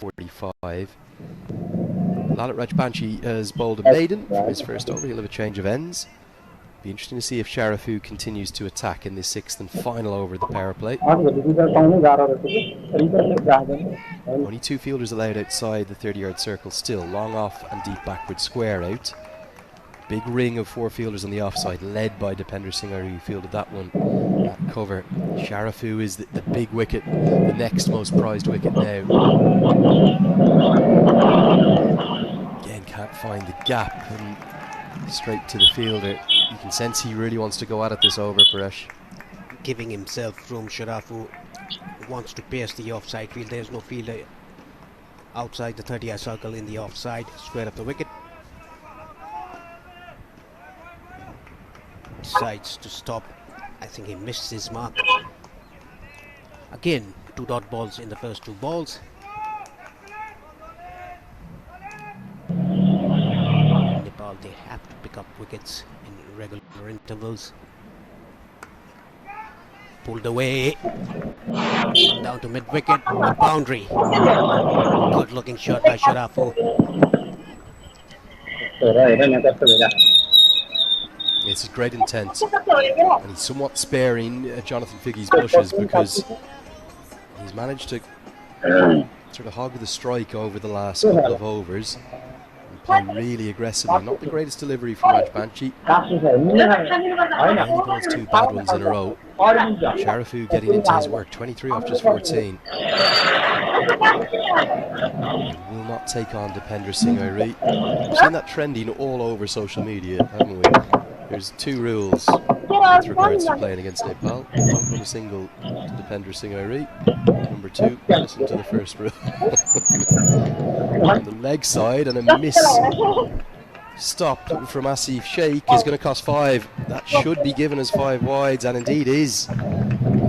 45. Lalit Rajbanshi has bowled a maiden from his first over. He'll have a change of ends. Be interesting to see if Sharafu continues to attack in this sixth and final over of the power play. Only 2 fielders allowed outside the 30-yard circle still. Long off and deep backward square out. Big ring of 4 fielders on the offside, led by Dipender Singh who fielded that one at cover. Sharafu is the big wicket, the next most prized wicket now. Again, can't find the gap and straight to the fielder. You can sense he really wants to go at it this over, Paresh. Giving himself room. Sharafu wants to pierce the offside field. There's no fielder outside the 30-yard circle in the offside. Square up the wicket. Decides to stop. I think he missed his mark. Again, 2 dot balls in the first 2 balls. Nepal, they have to pick up wickets in regular intervals. Pulled away. Down to mid-wicket. A boundary. Good looking shot by Sharafu. This is great intent, and he's somewhat sparing Jonathan Figge's bushes because he's managed to sort of hog the strike over the last couple of overs and play really aggressively. Not the greatest delivery from Rajbanshi. He bowls 2 bad ones in a row. Sharafu getting into his work, 23 off just 14. He will not take on Dipender Singh. We've seen that trending all over social media, haven't we? There's 2 rules with regards to playing against Nepal. Don't put a single to Dipender Singh. Number 2, listen to the first rule. On the leg side, and a miss stop from Asif Sheikh is going to cost 5. That should be given as 5 wides, and indeed is.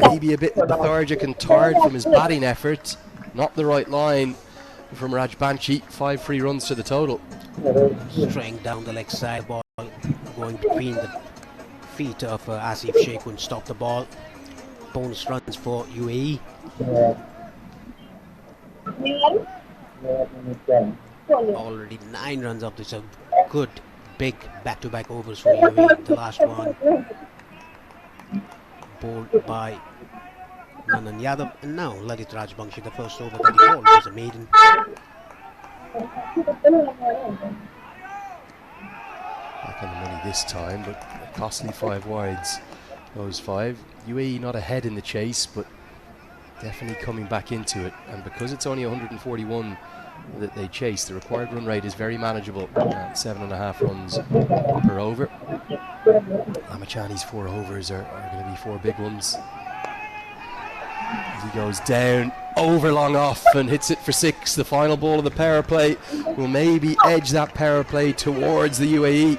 Maybe a bit lethargic and tired from his batting effort. Not the right line from Rajbanshi. 5 free runs to the total. Straying down the leg side, ball going between the feet of Asif Sheikh, couldn't stop the ball. Bonus runs for UAE. Already 9 runs up. This is a good big back-to-back overs for UAE. The last one bowled by Nanan Yadav, and now Lalit Rajbanshi. The first over that he bowled was a maiden. Back on the money this time, but a costly 5 wides. Those 5. UAE not ahead in the chase, but definitely coming back into it. And because it's only 141 that they chase, the required run rate is very manageable at 7.5 runs per over. Amachani's 4 overs are going to be 4 big ones. As he goes down, over long off and hits it for 6. The final ball of the power play will maybe edge that power play towards the UAE.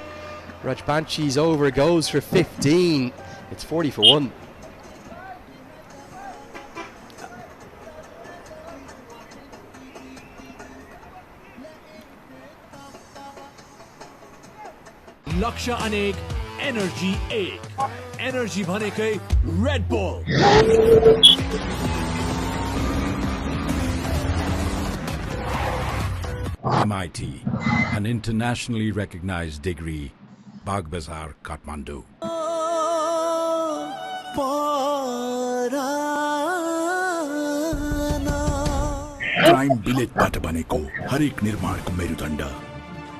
Rajbanshi's over goes for 15. It's 40 for 1. लक्ष्य अनेक energy 1 energy भनेकै Red Bull. MIT, an internationally recognized degree, Bagbazar, Kathmandu. Crime billet बाट बनेको हरेक निर्माणको मेरुदण्ड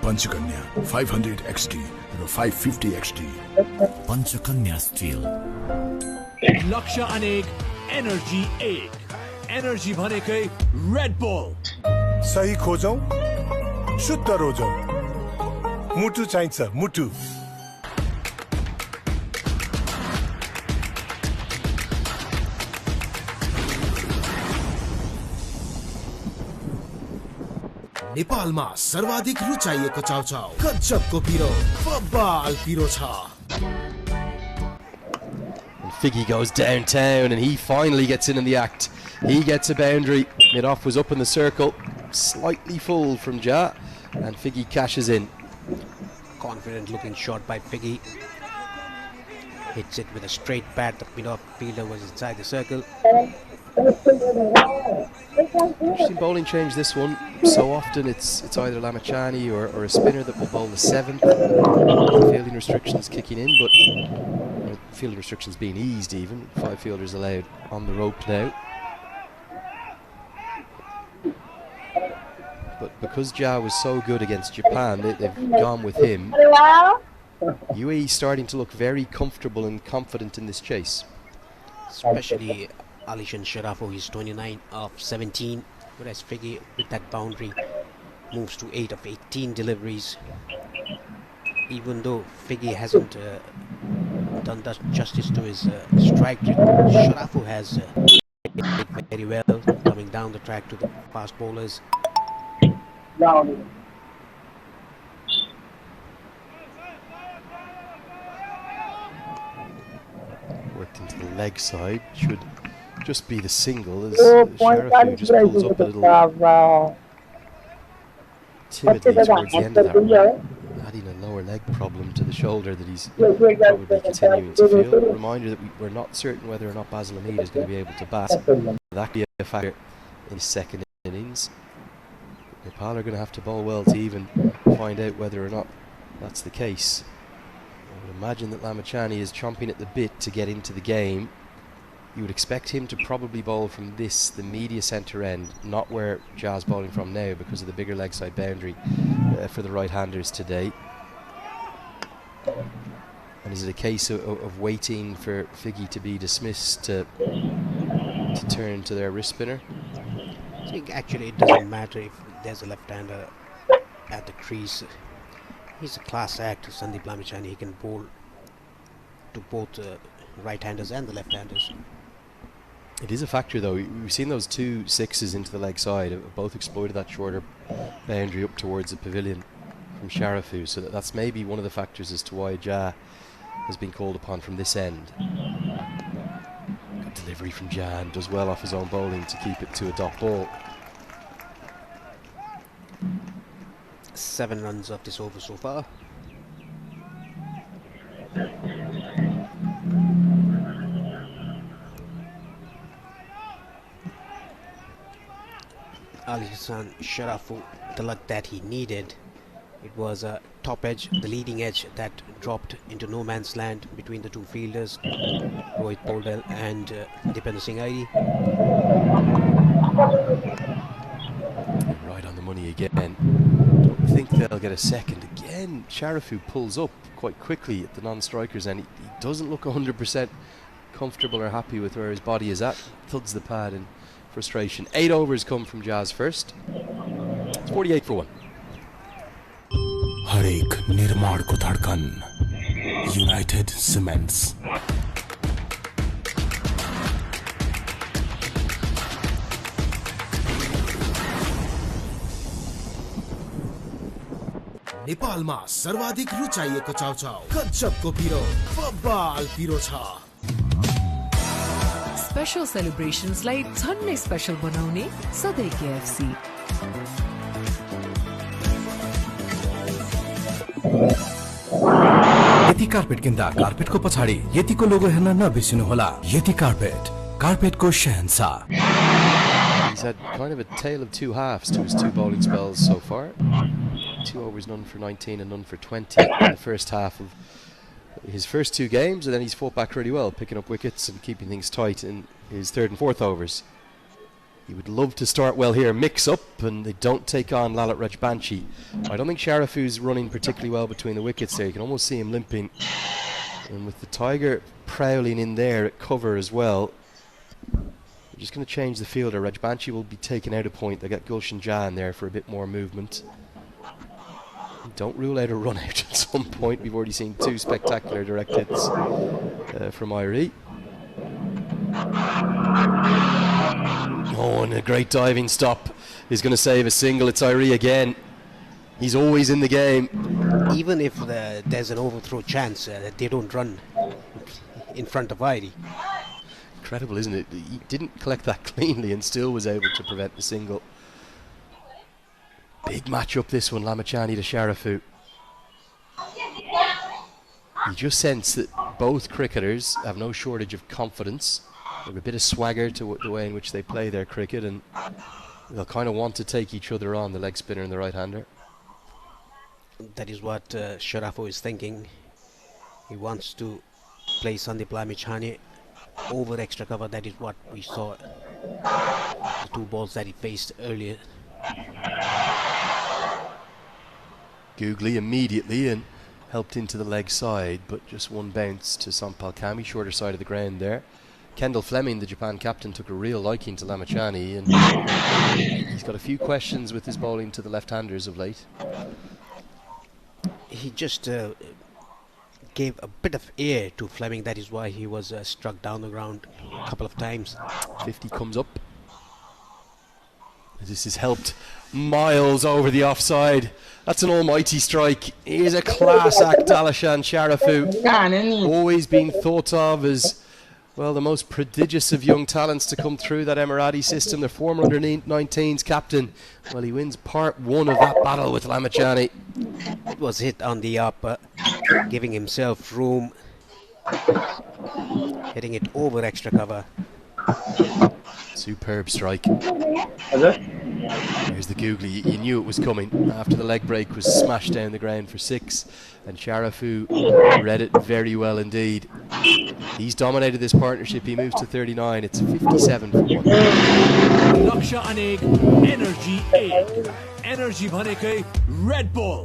Panchakanya 500 XT or 550 XT. Panchakanya Steel. लक्ष्य अनेक energy 1 energy भनेकै Red Bull. सही खोजौं शुद्ध रोजौं मुटु चाहिन्छ मुटु नेपालमा सर्वाधिक रुचाइएको चाउचाउ गजबको पिरो बब्बाल पिरो छ. Figgy goes downtown and he finally gets in the act. He gets a boundary. Mid-off was up in the circle, slightly full from Ja, and Figgy cashes in. Confident looking shot by Figgy. Hits it with a straight bat. The mid-off fielder was inside the circle. Interesting bowling change this one. So often it's either Lamachani or a spinner that will bowl the 7th. The fielding restrictions kicking in, but fielding restrictions being eased even. 5 fielders allowed on the rope now. But because Jha was so good against Japan, they've gone with him. UAE starting to look very comfortable and confident in this chase. Especially Alishan Sharafo, he's 29 of 17, whereas Figgy with that boundary moves to 8 of 18 deliveries. Even though Figgy hasn't done that justice to his strike rate, Sharafo has played very well, coming down the track to the fast bowlers. Worked into the leg side, should just be the single as Sharafu just pulls up a little timidly towards the end of that run, adding a lower leg problem to the shoulder that he's probably continuing to feel. Reminder that we're not certain whether or not Basil Hamid is going to be able to bat. That could be a factor in his second innings. Nepal are going to have to bowl well to even find out whether or not that's the case. I would imagine that Lamachani is chomping at the bit to get into the game. You would expect him to probably bowl from the media centre end, not where Jha's bowling from now because of the bigger leg side boundary for the right-handers today. And is it a case of waiting for Figgy to be dismissed to turn to their wrist spinner? I think actually it doesn't matter if there's a left-hander at the crease. He's a class act, Sandeep Lamachani. He can bowl to both right-handers and the left-handers. It is a factor though. We've seen those 2 6s into the leg side, both exploited that shorter boundary up towards the pavilion from Sharafu, so that's maybe one of the factors as to why Jha has been called upon from this end. Good delivery from Jha, and does well off his own bowling to keep it to a dot ball. 7 runs off this over so far. Alishan Sharafo, the luck that he needed. It was a top edge, the leading edge that dropped into no man's land between the 2 fielders, Rohit Poldal and Dipender Singh Airi. Right on the money again. Don't think they'll get a second. Again, Sharafu pulls up quite quickly at the non-strikers and he doesn't look 100% comfortable or happy with where his body is at. Thuds the pad in frustration. 8 overs come from Jha's first. It's 48 for 1. हरेक निर्माणको धड्कन United cements नेपालमा सर्वाधिक रुचाइएको चाउचाउ कच्चपको पिरो बब्बाल पिरो छ। Special सेलिब्रेशन्सलाई झन्नै special बनाउने सधैँ केएफसी। यति कार्पेट किन्दा कार्पेटको पछाडि यतिको लोगो हेर्न नबिर्सिनु होला। यति carpet, कार्पेटको Shahenshah. He's had kind of a tale of 2 halves to his 2 bowling spells so far. 2 overs, none for 19 and none for 20 in the first half of his first 2 games, and then he's fought back really well, picking up wickets and keeping things tight in his 3rd and 4th overs. He would love to start well here, mix up, and they don't take on Lalit Rajbanshi. I don't think Sharafu's running particularly well between the wickets there. You can almost see him limping. And with the Tiger prowling in there at cover as well, we're just going to change the fielder. Rajbanshi will be taken out a point. They got Gulshan Jha in there for a bit more movement. Don't rule out a run out at some point. We've already seen 2 spectacular direct hits from Irie. Oh, and a great diving stop is going to save a single. It's Irie again. He's always in the game. Even if there's an overthrow chance, they don't run in front of Irie. Incredible, isn't it? He didn't collect that cleanly and still was able to prevent the single. Big matchup this one, Lamachani to Sharafu. You just sense that both cricketers have no shortage of confidence. have a bit of swagger to the way in which they play their cricket, and they'll kind of want to take each other on, the leg spinner and the right-hander. That is what Sharafo is thinking. He wants to play Sandeep Lamichhane over extra cover. That is what we saw, the 2 balls that he faced earlier. Googly immediately and helped into the leg side, but just one bounce to Sampal Kami, shorter side of the ground there. Kendall Fleming, the Japan captain, took a real liking to Lamichhane, and he's got a few questions with his bowling to the left-handers of late. He just gave a bit of air to Fleming. That is why he was struck down the ground a couple of times. 50 comes up. This has helped miles over the offside. That's an almighty strike. He's a class act, Alishan Sharafu. Always been thought of as, well, the most prodigious of young talents to come through that Emirati system. The former under-19s captain. Well, he wins part 1 of that battle with Lamichhane. It was hit on the up, giving himself room, hitting it over extra cover. Superb strike. Here's the googly. You knew it was coming after the leg break was smashed down the ground for 6, and Sharafu read it very well indeed. He's dominated this partnership. He moves to 39. It's 57 for 1. लक्ष्य अनेक energy 8 energy भनेकै Red bull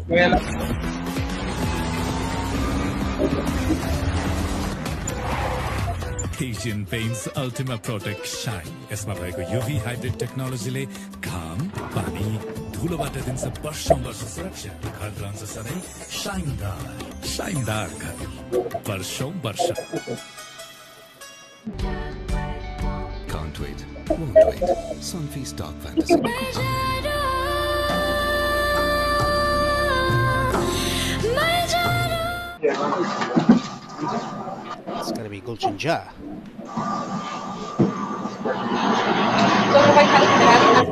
Asian Paints Ultima Protect Shine. यसमा भएको UV hybrid टेक्नोलोजीले घाम, पानी, धुलोबाट दिन्छ वर्षौं वर्ष सुरक्षा। घर रहन्छ सधैँ शाइनदार घर वर्षौं वर्ष। Can't wait, won't wait. Sunfeast Dark Fantasy. It's going to be Gulshan Jah.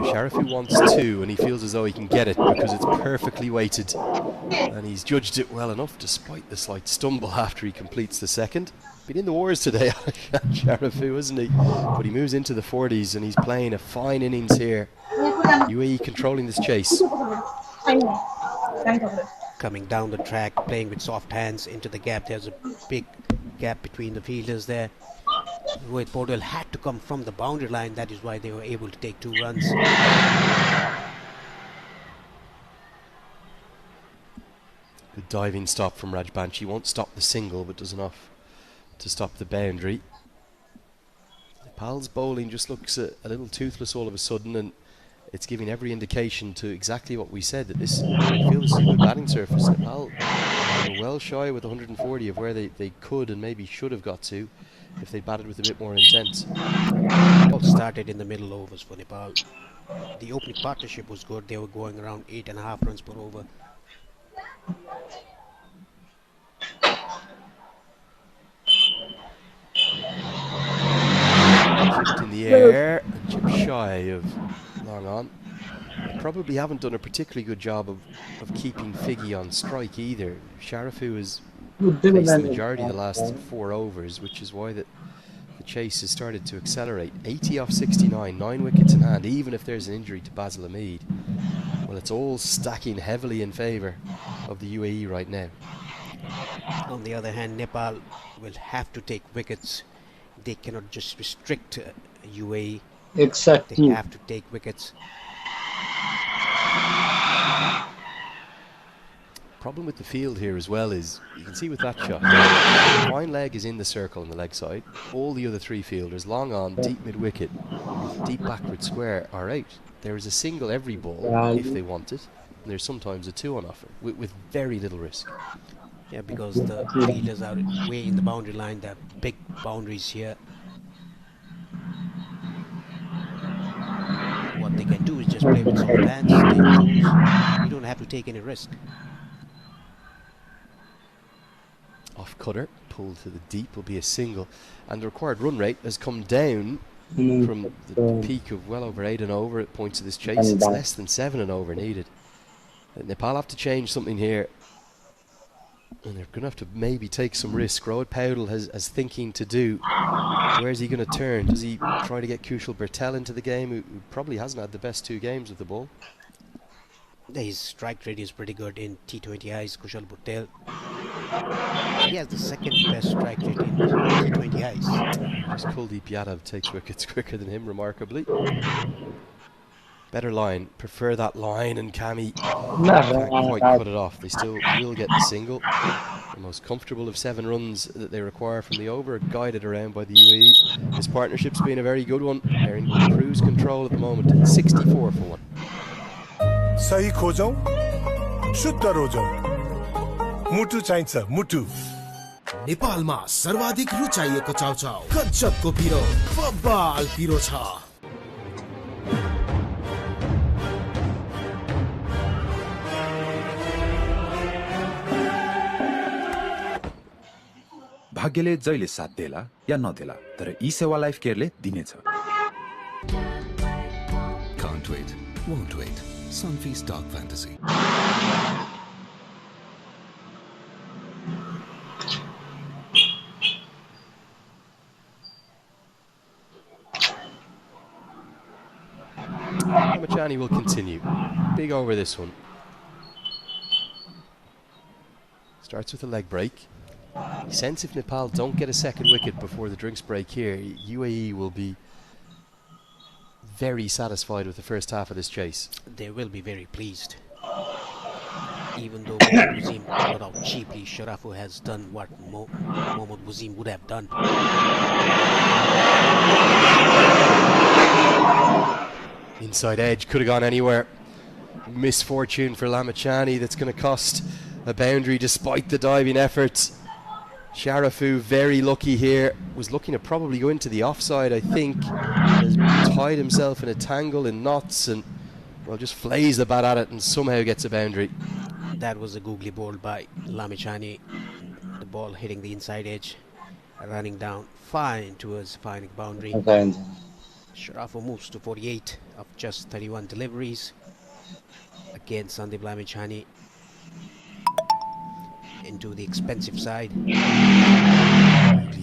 Sharafu wants 2, and he feels as though he can get it because it's perfectly weighted, and he's judged it well enough despite the slight stumble after he completes the second. Been in the wars today, Sharafu, isn't he? But he moves into the 40s and he's playing a fine innings here. UAE controlling this chase. Coming down the track, playing with soft hands into the gap. There's a big gap between the fielders there. Rohit Paudel had to come from the boundary line. That is why they were able to take 2 runs. Good diving stop from Rajbanshi. Won't stop the single, but does enough to stop the boundary. Nepal's bowling just looks a little toothless all of a sudden, and it's giving every indication to exactly what we said, that this, I feel this is a good batting surface. Nepal were well shy with 140 of where they could and maybe should have got to if they batted with a bit more intent. All started in the middle overs for Nepal. The opening partnership was good. They were going around 8.5 runs per over. Chipped in the air, and chip shy of long on. They probably haven't done a particularly good job of keeping Figgy on strike either. Sharafu has faced the majority of the last 4 overs, which is why the chase has started to accelerate. 80 off 69, 9 wickets in hand, even if there's an injury to Basil Hamid. Well, it's all stacking heavily in favour of the UAE right now. On the other hand, Nepal will have to take wickets. They cannot just restrict UAE. Exactly. They have to take wickets. Problem with the field here as well is, you can see with that shot, fine leg is in the circle on the leg side. All the other 3 fielders, long on, deep mid-wicket, deep backward square, are out. There is a single every ball if they want it, and there's sometimes a 2 on offer, with very little risk. Yeah, because the fielders are way in the boundary line. There are big boundaries here. What they can do is just play with soft hands, take those. You don't have to take any risk. Off cutter, pulled to the deep, will be a single, and the required run rate has come down from the peak of well over 8 and over at points of this chase. It's less than 7 and over needed. Nepal have to change something here. And they're going to have to maybe take some risk. Road Powdell has thinking to do. Where's he going to turn? Does he try to get Kushal Bertel into the game, who probably hasn't had the best 2 games with the ball? His strike rate is pretty good in T20Is, Kushal Bertel. He has the second best strike rate in T20Is. Just Kuldeep Yadav takes wickets quicker than him, remarkably. Better line. Prefer that line, and Cammy can't quite cut it off. They still will get the single. The most comfortable of 7 runs that they require from the over, guided around by the UAE. This partnership's been a very good one. They're in cruise control at the moment. 64 for 1. सही खोजौं शुद्ध रोजौं मुटु चाहिन्छ मुटु नेपालमा सर्वाधिक रुचाइएको चाउचाउ गजबको पिरो बब्बाल पिरो छ भाग्यले जहिले साथ देला या नदेला तर ई सेवा लाइफ केयरले दिनेछ Can't wait, won't wait. Sunfeast Dark Fantasy. Ramachani will continue. Big over this one. Starts with a leg break. He sense if Nepal don't get a second wicket before the drinks break here, UAE will be very satisfied with the first half of this chase. They will be very pleased. Even though Mohammad Wasim got out cheaply, Sharafu has done what Mohammad Wasim would have done. Inside edge, could have gone anywhere. Misfortune for Lamachani, that's going to cost a boundary despite the diving efforts. Sharafu very lucky here, was looking to probably go into the offside, I think. Has tied himself in a tangle in knots and, well, just flays the bat at it and somehow gets a boundary. That was a googly ball by Lamachani. The ball hitting the inside edge, running down fine towards the final boundary. Sharafu moves to 48 of just 31 deliveries. Again, Sandeep Lamachani into the expensive side.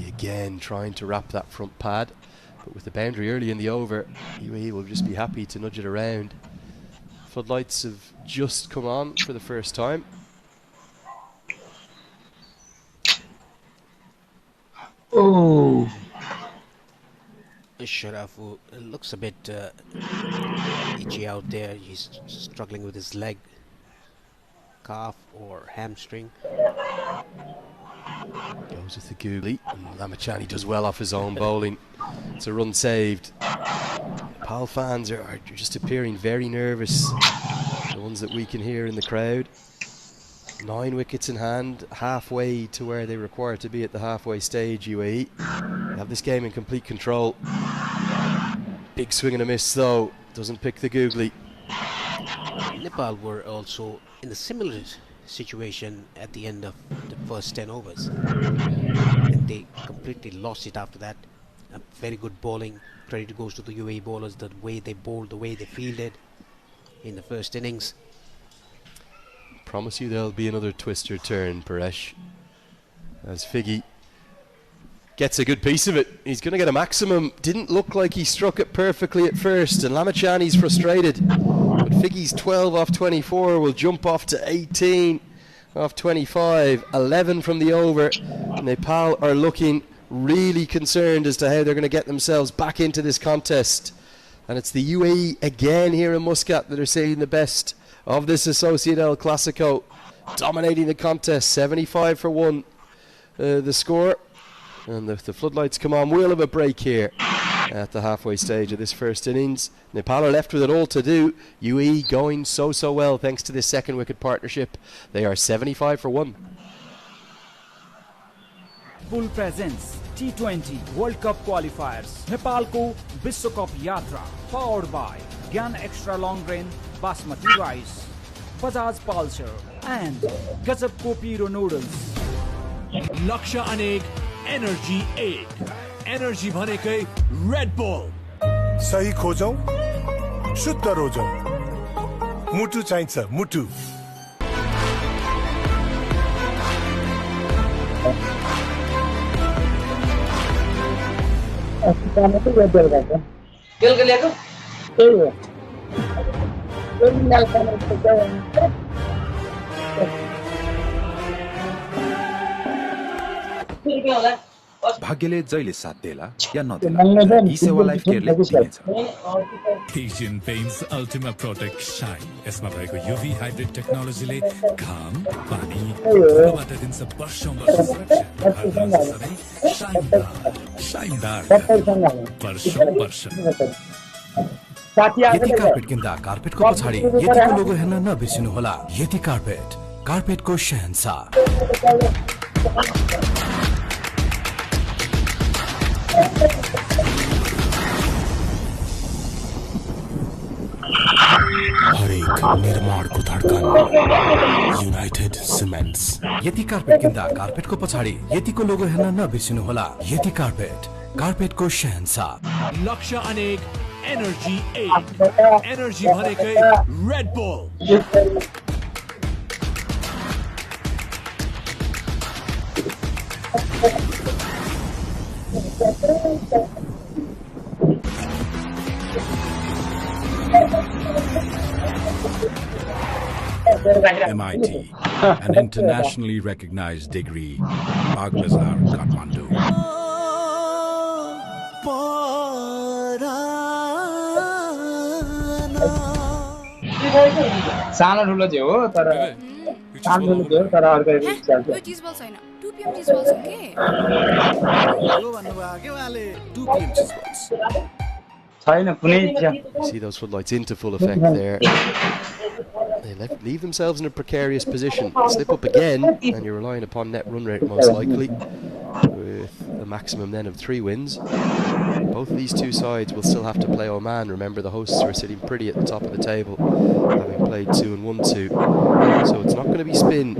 Again trying to wrap that front pad, but with the boundary early in the over, UAE will just be happy to nudge it around. Floodlights have just come on for the first time. Oh, Sharafu looks a bit itchy out there. He's struggling with his leg, calf or hamstring. Goes with the googly, and Lamachani does well off his own bowling. It's a run saved. Nepal fans are just appearing very nervous, the ones that we can hear in the crowd. 9 wickets in hand, halfway to where they require to be at the halfway stage, UAE. They have this game in complete control. Big swing and a miss though, doesn't pick the googly. Nepal were also in a similar situation at the end of the first 10 overs. And they completely lost it after that. A very good bowling. Credit goes to the UAE bowlers, the way they bowled, the way they fielded in the first innings. Promise you there'll be another twister turn, Paresh. As Figgy gets a good piece of it. He's going to get a maximum. Didn't look like he struck it perfectly at first, and Lamachani's frustrated. But Figgy's 12 off 24 will jump off to 18 off 25. 11 from the over. Nepal are looking really concerned as to how they're going to get themselves back into this contest. And it's the UAE again here in Muscat that are seeing the best of this Associate El Clasico, dominating the contest. 75 for 1 the score, and the floodlights come on. We'll have a break here at the halfway stage of this first innings. Nepal are left with it all to do. UAE going so well thanks to this second wicket partnership. They are 75 for 1. Full presence T20 World Cup qualifiers Nepalko Vishwa Cup Yatra, powered by Gyan Extra Long Grain Basmati Rice, Bajaj Pulsar and Gazab Kopiro Noodles. लक्ष्य अनेक energy 8 energy भनेकै Red bull सही खोजौं शुद्ध रोजौं मुटु चाहिन्छ मुटु भाग्यले जहिले साथ देला या नदेला तर ई सेवा लाइफ केयरले दिनेछ। Asian Paints Ultima Protect Shine यसमा भएको UV हाइब्रिड टेक्नोलोजीले घाम पानी धुलोबाट दिन्छ वर्षौं वर्ष सुरक्षा। घर रहन्छ सधैँ शाइनदार वर्षौं वर्ष। यति कार्पेट किन्दा कार्पेटको पछाडि यतिको लोगो हेर्न नबिर्सिनुहोला। यति कार्पेट, कार्पेटको शहंशाह। हरेक निर्माणको धड्कन युनाइटेड सिमेन्ट्स। यति कार्पेट किन्दा कार्पेटको पछाडि यतिको लोगो हेर्न नबिर्सिनुहोला। यति कार्पेट, कार्पेटको शहंशाह। लक्ष्य अनेक एनर्जी 8 एनर्जी भरेकै Red Bull. MIT, an internationally recognized degree, Bagbazar, Kathmandu. सानो ठुलो चाहिँ हो तर सानो ठुलो चाहिँ हो तर अर्को चल्छ। यो चीज बल छैन 2 PM चीज बल छ के यो भन्नुभयो के उहाँले 2 PM चीज बल्स छैन कुनै See those floodlights into full effect there. They leave themselves in a precarious position. Slip up again, and you're relying upon net run rate most likely, with a maximum then of 3 wins. Both of these two sides will still have to play Oman. Remember, the hosts are sitting pretty at the top of the table, having played 2 and 1-2. So it's not going to be spin.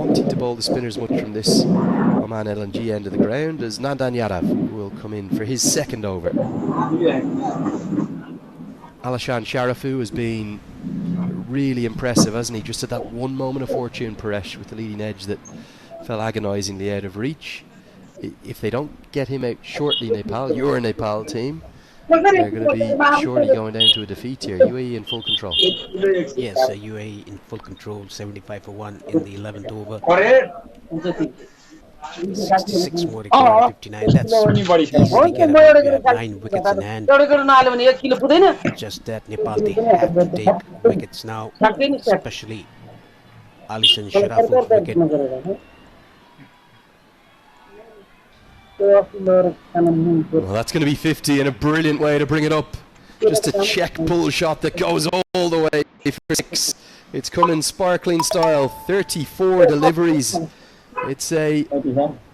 Wanting to bowl the spinners much from this Oman LNG end of the ground, as Nandan Yadav will come in for his second over. Alishan Sharafu has been really impressive, hasn't he? Just at that one moment of fortune, Paresh, with the leading edge that fell agonisingly out of reach. If they don't get him out shortly, Nepal, your Nepal team, they're going to be surely going down to a defeat here. UAE in full control. Yes, UAE in full control, 75 for 1 in the 11th over. 66 more required, 59. That's easily gettable. We have 9 wickets in hand. Just that Nepal, they have to take wickets now, especially Alishan Sharafu's wicket. Well, that's going to be 50 and a brilliant way to bring it up. Just a check pull shot that goes all the way for 6. It's come in sparkling style, 34 deliveries. It's a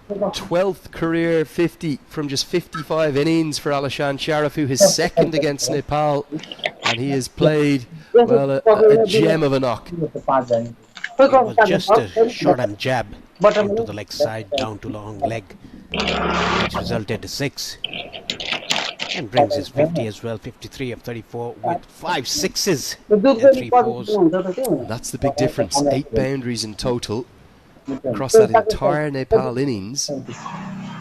12th career 50 from just 55 innings for Alishan Sharafu, his second against Nepal, and he has played, well, a gem of a knock. It was just a short and jab onto the leg side, down to long leg, which resulted in 6. And brings his 50 as well, 53 of 34 with 5 sixes and 3 fours. That's the big difference, 8 boundaries in total. Across that entire Nepal innings,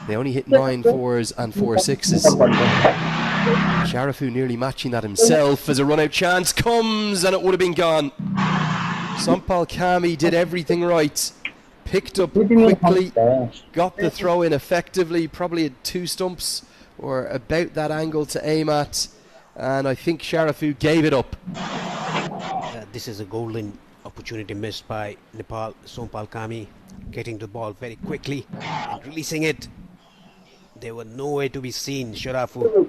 they only hit 9 fours and 4 sixes. Sharafu nearly matching that himself as a run-out chance comes, and it would have been gone. Sampal Kami did everything right. Picked up quickly, got the throw in effectively, probably had 2 stumps or about that angle to aim at, and I think Sharafu gave it up. This is a golden opportunity missed by Nepal. Sampal Kami getting the ball very quickly and releasing it. They were nowhere to be seen. Sharafu.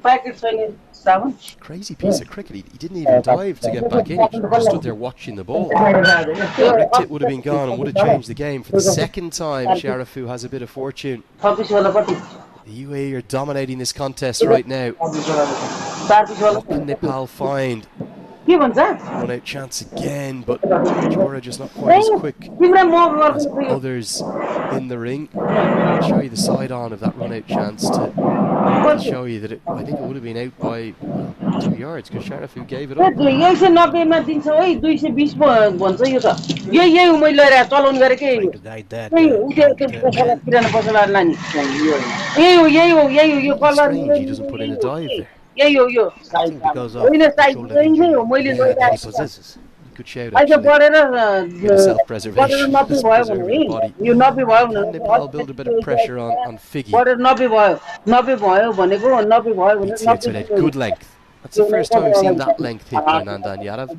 Crazy piece of cricket. He didn't even dive to get back in. He just stood there watching the ball. Direct hit would have been gone and would have changed the game. For the second time, Sharafu has a bit of fortune. The UAE are dominating this contest right now. What can Nepal find Run out chance again, but Jora just not quite as quick as others in the ring. I'll show you the side on of that run out chance to show you that I think it would have been out by 2 yards because Sharafu gave it up. Trying to guide that Strange he doesn't put in a dive there. I think because of the shoulder injury that he possesses. Good shout actually. Bit of self-preservation, just preserving the body. Can Nepal build a bit of pressure on Figgy? Beats hits with it. Good length. That's the first time we've seen that length hit by Nandan Yadav.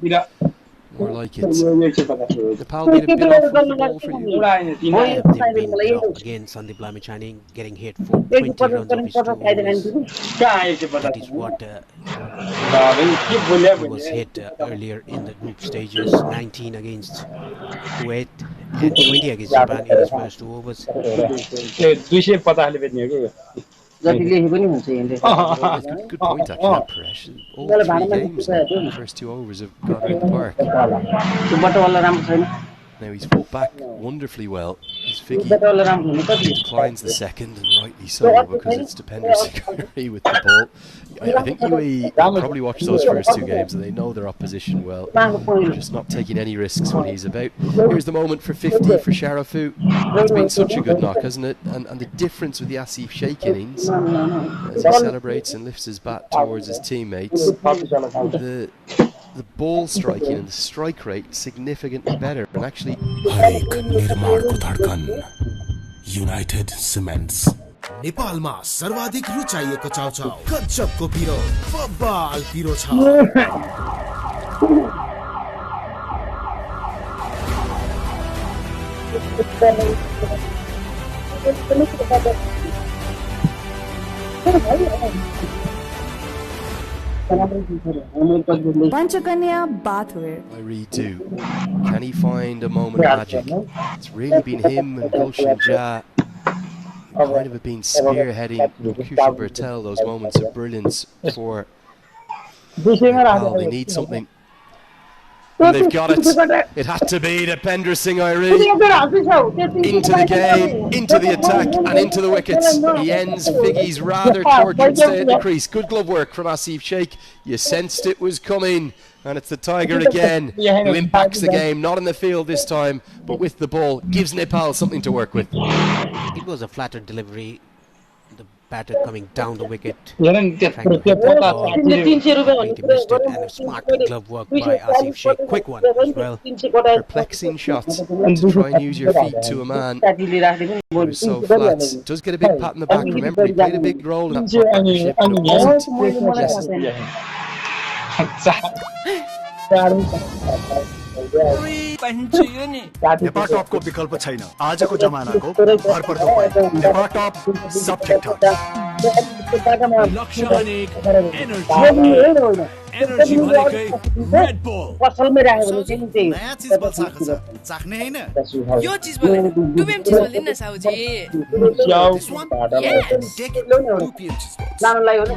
More like it's Nepal being a bit off with the ball for you. Yeah, they've been a bit off again. Sandeep Lamichhane getting hit for 20 runs of his 2 overs. That is what he was hit earlier in the group stages. 19 against Kuwait and 20 against Japan in his first 2 overs. Good point actually, that pressure. All 3 games now, the first 2 overs have gone out the park. Now he's fought back wonderfully well. His Figgy declines the second, and rightly so, because it's Depender Singh with the ball. I think UAE probably watched those first 2 games and they know their opposition well. They're just not taking any risks when he's about. Here's the moment for 50 for Sharafu. It's been such a good knock, hasn't it? And the difference with the Asif Sheikh innings, as he celebrates and lifts his bat towards his teammates, the ball striking and the strike rate significantly better, and actually United Cements नेपालमा सर्वाधिक रुचाइएको चाउचाउ गजबको पिरो बब्बाल पिरो छ Panchakanya bathwear. I redo. Can he find a moment of magic? It's really been him and Gulshan Jah kind of have been spearheading Kushan Bertel, those moments of brilliance for Nepal. They need something. And they've got it. It had to be Depender Singh into the game, into the attack, and into the wickets. He ends Figgy's rather tortured stay at the crease. Good glove work from Asif Sheikh. You sensed it was coming. And it's the Tiger again who impacts the game, not in the field this time, but with the ball. Gives Nepal something to work with. It was a flatter delivery. The batter coming down the wicket, trying to hit that ball. He missed it, and a smart glove work by Asif Sheikh. Quick one as well. Perplexing shots to try and use your feet to a man who's so flat. Does get a big pat in the back. Remember, he played a big role in that partnership, but it wasn't Nepal टपको विकल्प छैन आजको जमानाको भरपर्दो point Nepal टप सब ठिकठाक energy भरेकै Red bull पसलमै राखेको छ नि त्यही नयाँ चीज बल्छाको छ चाख्ने हैन यो चीज बोलेन 2 PM चीज बोलिन न साउजी लानलाई हो नि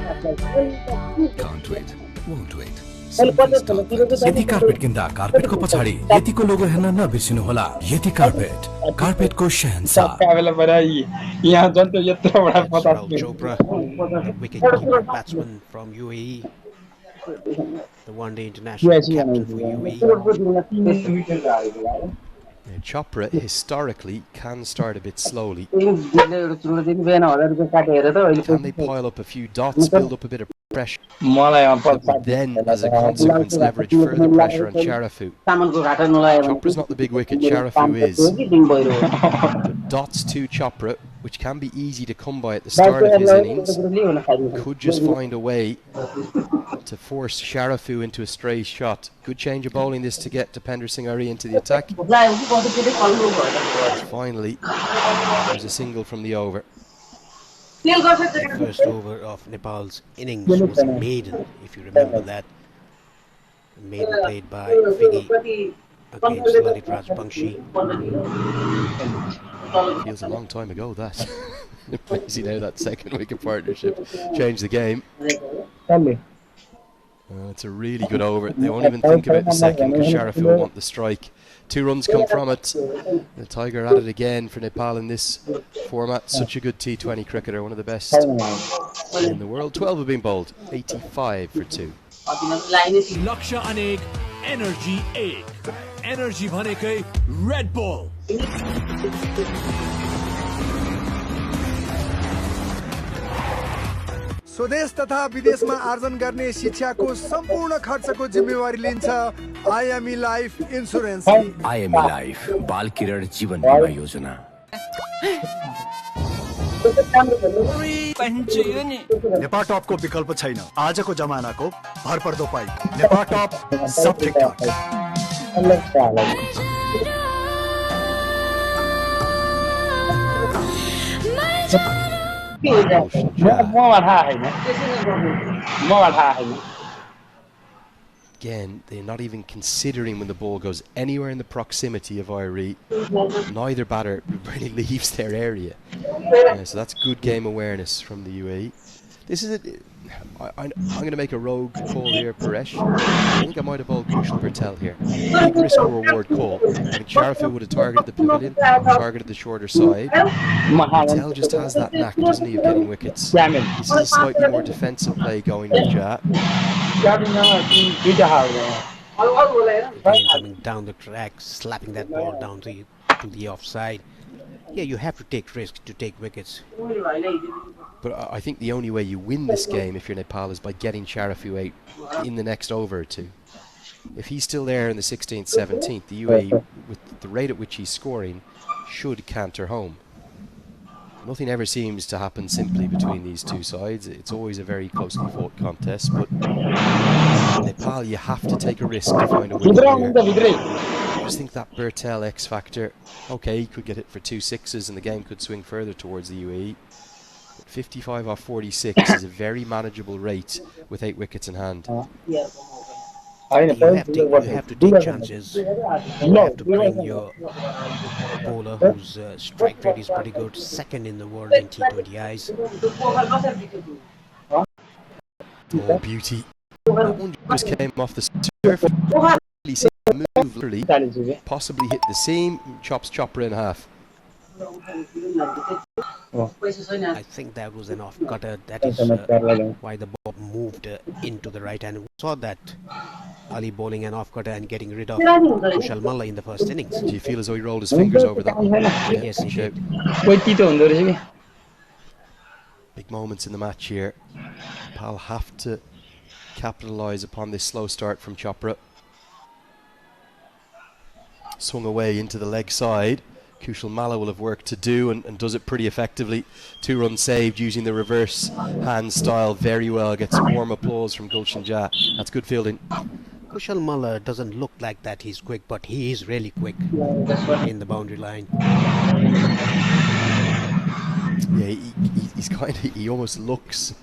Can't wait, won't wait. Yati carpet किन्दा कार्पेटको पछाडि यतिको लोगो हेर्न नबिर्सिनु होला यति कार्पेटको शहंशाह यहाँ जन्त यत्रो बडा पता Chopra, wicket-keeper batsman from UAE, the one-day international captain for UAE. Chopra historically can start a bit slowly. Can they pile up a few dots, build up a bit of pressure, that would then, as a consequence, leverage further pressure on Sharafu? Chopra's not the big wicket, Sharafu is. But dots to Chopra, which can be easy to come by at the start of his innings, could just find a way to force Sharafu into a stray shot. Good change of bowling this to get Depender Singh into the attack. Finally, there's a single from the over. The first over of Nepal's innings was a maiden, if you remember that. A maiden played by Figgy against Lalit Rajbangshi. Feels a long time ago, that. Amazing how that second wicket partnership changed the game. It's a really good over. They won't even think about the second because Sharafu will want the strike. 2 runs come from it. The Tiger at it again for Nepal in this format. Such a good T20 cricketer, one of the best in the world. 12 have been bowled, 85 for 2. लक्ष्य अनेक energy एक energy भनेकै Red bull स्वदेश तथा विदेशमा आर्जन गर्ने शिक्षाको सम्पूर्ण खर्चको जिम्मेवारी लिन्छ IME life insurance. IME life बाल किरण जीवन बीमा योजना। नेपाल टपको विकल्प छैन। आजको जमानाको भरपर्दो पाइ नेपाल टप सब ठिकठाक। Again, they're not even considering when the ball goes anywhere in the proximity of Irie. Neither batter really leaves their area. So that's good game awareness from the UAE. This is it. I'm going to make a rogue call here, Paresh. I think I might have bowled Kushal Patel here. Big risk or reward call. I think Sharafu would have targeted the pavilion, targeted the shorter side. Patel just has that knack, doesn't he, of getting wickets. This is a slightly more defensive play going with Jat. Coming down the track, slapping that ball down to the offside. Yeah, you have to take risks to take wickets. But I think the only way you win this game if you're Nepal is by getting Sharafu out in the next over or two. If he's still there in the 16th, 17th, the UAE, with the rate at which he's scoring, should canter home. Nothing ever seems to happen simply between these two sides. It's always a very closely fought contest, but Nepal, you have to take a risk to find a win here. I just think that Bertel X factor, okay, he could get it for 2 sixes and the game could swing further towards the UAE. But 55 off 46 is a very manageable rate with 8 wickets in hand. You have to take chances. You have to bring your bowler whose strike rate is pretty good, second in the world in T20Is. Oh, beauty. That one just came off the surface. Really seen the move, literally. Possibly hit the seam, chops Chopper in half. I think that was an off-cutter. That is why the ball moved into the right hand. We saw that Ali bowling an off-cutter and getting rid of Kushal Malla in the first innings. Do you feel as though he rolled his fingers over that one? Yes, he did. Big moments in the match here. Nepal have to capitalise upon this slow start from Chopra. Swung away into the leg side. Kushal Malla will have work to do and does it pretty effectively. 2 runs saved using the reverse hand style very well. Gets warm applause from Gulshan Jah. That's good fielding. Kushal Malla doesn't look like that he's quick, but he is really quick in the boundary line. Yeah, he's kind of, he almost looks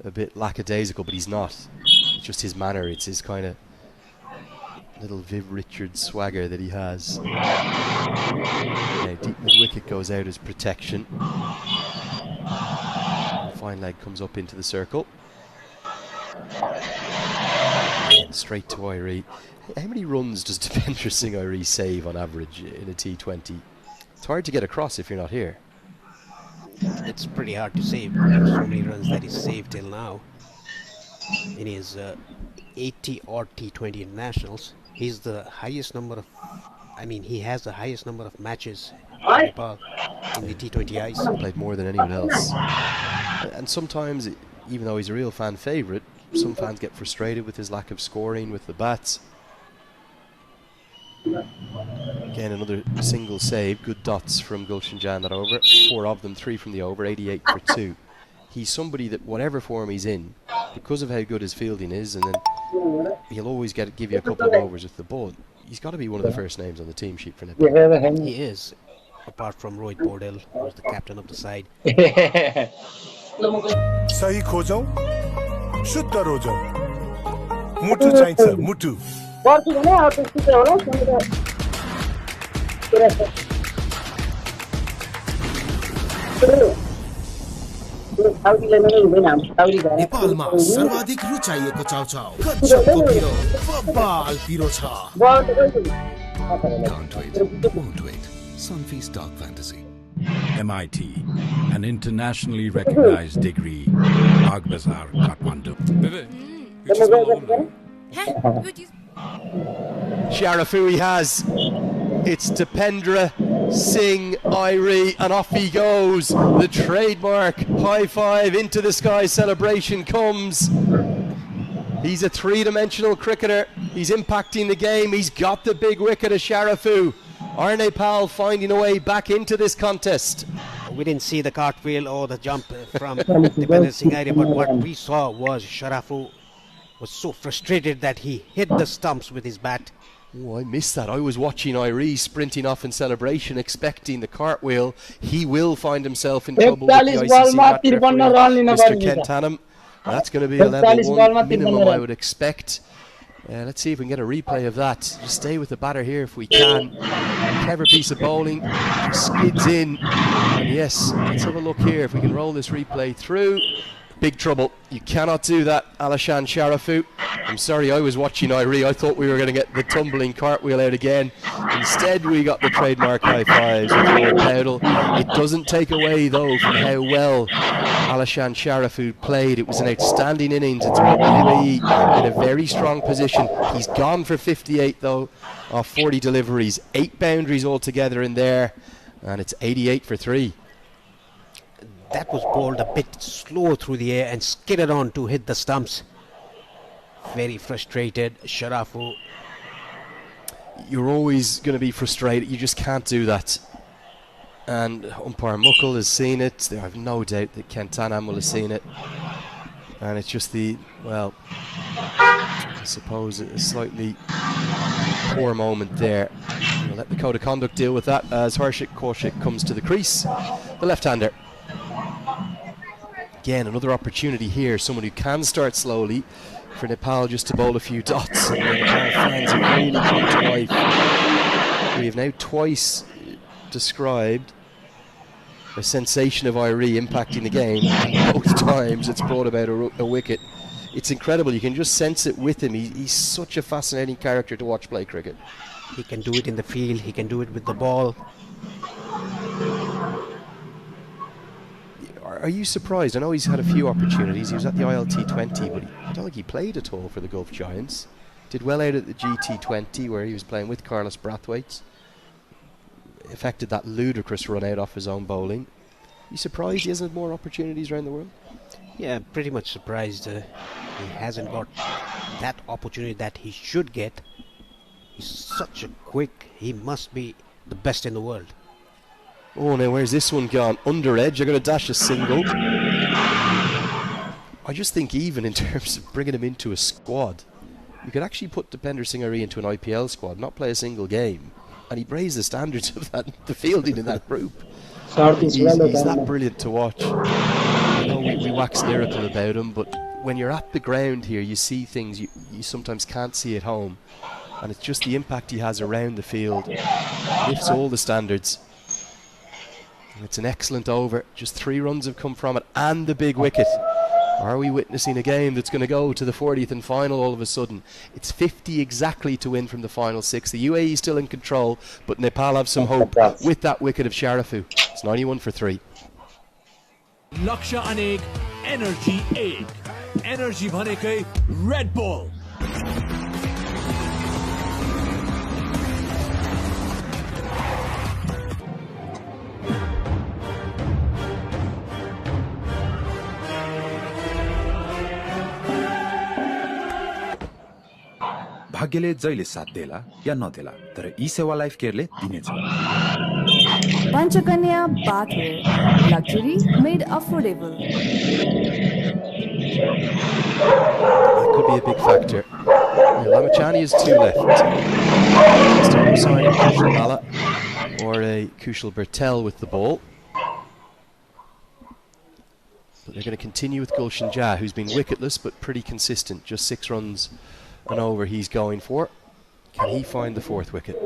a bit lackadaisical, but he's not. It's just his manner. It's his kind of little Viv Richards swagger that he has. Yeah, deep mid wicket goes out as protection. Fine leg comes up into the circle. And straight to Irie. How many runs does Devendra Singh Irie save on average in a T20? It's hard to get across if you're not here. It's pretty hard to save. There's so many runs that he's saved till now. In his 80 odd T20 internationals, he's the highest number of, he has the highest number of matches in Nepal in the T20Is. Played more than anyone else. And sometimes, even though he's a real fan favourite, some fans get frustrated with his lack of scoring with the bats. Again, another single save. Good dots from Gulshan Jah that over. 4 of them, 3 from the over, 88 for 2. He's somebody that whatever form he's in, because of how good his fielding is, and then he'll always give you a couple of overs with the ball. He's got to be one of the first names on the team sheet for Nepal. He is, apart from Rohit Bordel, who's the captain of the side. सही खोजौं, शुद्ध रोजौं, मुटु चाहिन्छ मुटु। नेपालमा सर्वाधिक रुचाइएको चाउचाउ कच्चपको पिरो बब्बाल पिरो छ Can't wait, won't wait. Sunfeast Dark Fantasy. MIT, an internationally recognized degree. Bagbazar, Kathmandu. Sharafu he has. It's Dipendra Singh Irie, and off he goes. The trademark high five into the sky celebration comes. He's a three-dimensional cricketer. He's impacting the game. He's got the big wicket of Sharafu. Are Nepal finding a way back into this contest? We didn't see the cartwheel or the jump from Dipendra Singh Irie, but what we saw was Sharafu was so frustrated that he hit the stumps with his bat. Oh, I missed that. I was watching Irie sprinting off in celebration, expecting the cartwheel. He will find himself in trouble with the ICC match referee, Mr. Kentanam. That's going to be a level 1 minimum, I would expect. Let's see if we can get a replay of that. Just stay with the batter here if we can. Clever piece of bowling. Skids in. And yes, let's have a look here if we can roll this replay through. Big trouble. You cannot do that, Alishan Sharafu. I'm sorry, I was watching Irie. I thought we were going to get the tumbling cartwheel out again. Instead, we got the trademark high fives with Lord Powdle. It doesn't take away, though, from how well Alishan Sharafu played. It was an outstanding innings. It's put the UAE in a very strong position. He's gone for 58, though, off 40 deliveries. 8 boundaries altogether in there, and it's 88 for 3. That was bowled a bit slow through the air and skidded on to hit the stumps. Very frustrated, Sharafu. You're always going to be frustrated. You just can't do that. And umpire Muckle has seen it. I have no doubt that Kentanam will have seen it. And it's just the, well, I suppose a slightly poor moment there. We'll let the code of conduct deal with that as Harshit Kaushik comes to the crease. The left-hander. Again, another opportunity here. Someone who can start slowly for Nepal just to bowl a few dots. And the Nepal fans have really come to life. We have now twice described a sensation of Irie impacting the game. Both times it's brought about a wicket. It's incredible. You can just sense it with him. He's such a fascinating character to watch play cricket. He can do it in the field. He can do it with the ball. Are you surprised? I know he's had a few opportunities. He was at the ILT20, but I don't think he played at all for the Gulf Giants. Did well out at the GT20, where he was playing with Carlos Brathwaite. Affected that ludicrous run out off his own bowling. You surprised he hasn't had more opportunities around the world? Yeah, pretty much surprised. He hasn't got that opportunity that he should get. He's such a quick. He must be the best in the world. Oh, now where's this one gone? Under edge, I'm going to dash a single. I just think even in terms of bringing him into a squad, you could actually put Dipendra Singh Irie into an IPL squad, not play a single game, and he raised the standards of the fielding in that group. He's that brilliant to watch. I know we wax lyrical about him, but when you're at the ground here, you see things you sometimes can't see at home, and it's just the impact he has around the field. Lifts all the standards. It's an excellent over. Just 3 runs have come from it, and the big wicket. Are we witnessing a game that's going to go to the 40th and final all of a sudden? It's 50 exactly to win from the final 6. The UAE is still in control, but Nepal have some hope with that wicket of Sharafu. It's 91 for 3. Laksha Anek, Energy 8. Energy भनेकै Red Bull. भाग्यले जहिले साथ देला या नदेला तर ई सेवा life केयरले दिनेछ Panchakanya bathware, luxury made affordable. That could be a big factor. Lamachani has 2 left. It's no sign of Kushal Mala or a Kushal Bertel with the ball. But they're going to continue with Gulshan Jah, who's been wicketless but pretty consistent. Just 6 runs and over he's going for. Can he find the 4th wicket?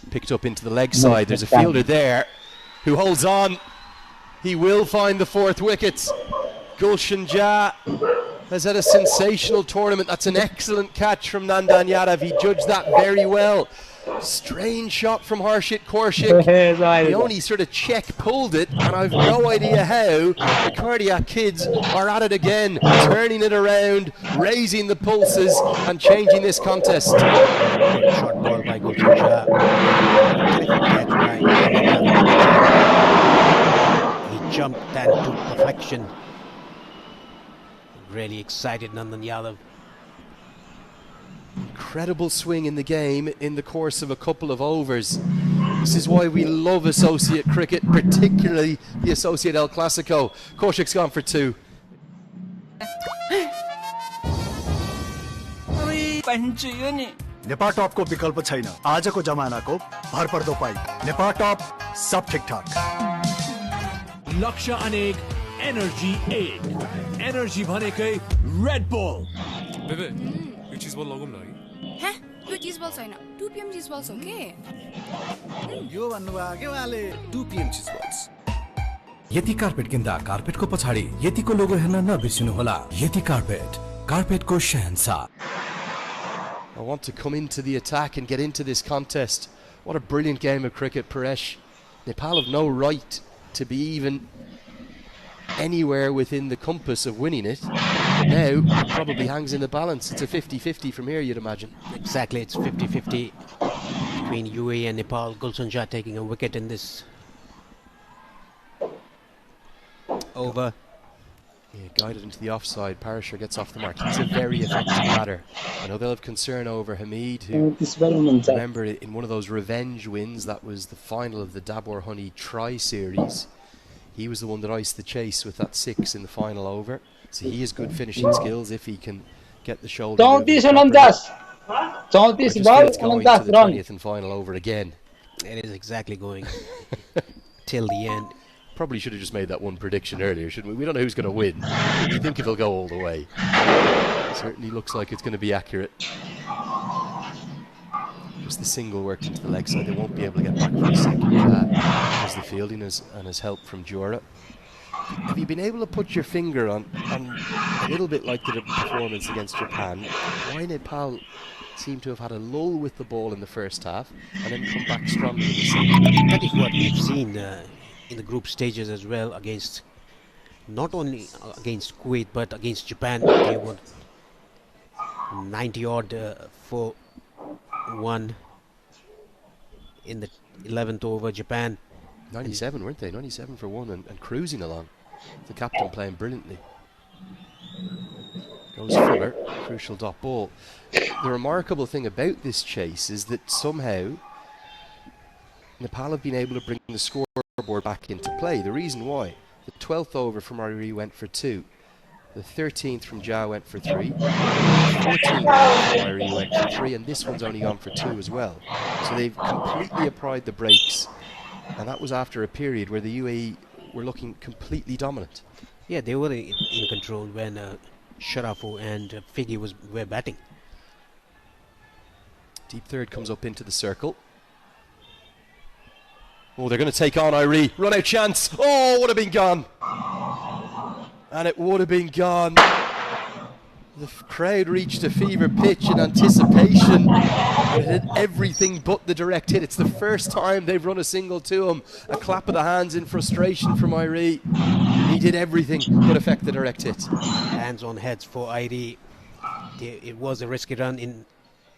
Picked up into the leg side. There's a fielder there who holds on. He will find the fourth wicket. Gulshan Jah has had a sensational tournament. That's an excellent catch from Nandan Yadav. He judged that very well. Strange shot from Harshit Kaushik. He only sort of check pulled it, and I've no idea how. The Cardiac kids are at it again, turning it around, raising the pulses, and changing this contest. Short ball by Gulshan Jah. He jumped that to perfection. Really excited, Nandan Yadav. Incredible swing in the game in the course of a couple of overs. This is why we love associate cricket, particularly the Associate El Clasico. Kaushik's gone for 2. Nepal टपको विकल्प छैन आजको जमानाको भरपर्दो pipe Nepal टप सब ठिकठाक लक्ष्य अनेक energy 8 energy भनेकै Red bull बेबे यो चीज बल लगाउँ न है यो चीज बल छैन 2 PM चीज बल्स हो के यो भन्नुभयो के उहाँले 2 PM चीज बल्स यति कार्पेट किन्दा कार्पेटको पछाडि यतिको लोगो हेर्न नबिर्सिनु होला यति carpet कार्पेटको Shahenshah I want to come into the attack and get into this contest. What a brilliant game of cricket, Paresh. Nepal have no right to be even anywhere within the compass of winning it. Now, it probably hangs in the balance. It's a 50-50 from here, you'd imagine. Exactly, it's 50-50 between UAE and Nepal. Gulshan Jah taking a wicket in this over. Yeah, guided into the offside. Parashar gets off the mark. It's a very effective batter. I know they'll have concern over Hamid, who, remember, in one of those revenge wins, that was the final of the Dabur Honey Tri-Series. He was the one that iced the chase with that 6 in the final over. So he has good finishing skills if he can get the shoulder. I just feel it's going to the 20th and final over again. It is exactly going till the end. Probably should have just made that one prediction earlier, shouldn't we? We don't know who's going to win. We think it'll go all the way. Certainly looks like it's going to be accurate. Just the single worked into the leg side. They won't be able to get back for a second because the fielding and his help from Jura. Have you been able to put your finger on a little bit like the performance against Japan, why Nepal seem to have had a lull with the ball in the first half and then come back strongly in the second? That is what we've seen in the group stages as well, against not only against Kuwait but against Japan. They were 90 odd for 1 in the 11th over. Japan 97, weren't they? 97 for 1 and cruising along. The captain playing brilliantly. Goes Fuller, crucial dot ball. The remarkable thing about this chase is that somehow Nepal have been able to bring the scoreboard back into play. The reason why: the 12th over from Ari went for 2, the 13th from Jah went for 3, the 14th from Ari went for 3, and this one's only gone for 2 as well. So they've completely applied the brakes, and that was after a period where the UAE were looking completely dominant. Yeah, they were in control when Sharafu and Figgy were batting. Deep third comes up into the circle. Oh, they're going to take on Irie. Run out chance. Oh, would have been gone. And it would have been gone. The crowd reached a fever pitch in anticipation. It did everything but the direct hit. It's the first time they've run a single to him. A clap of the hands in frustration from Irie. He did everything but affect the direct hit. Hands on heads for Irie. It was a risky run in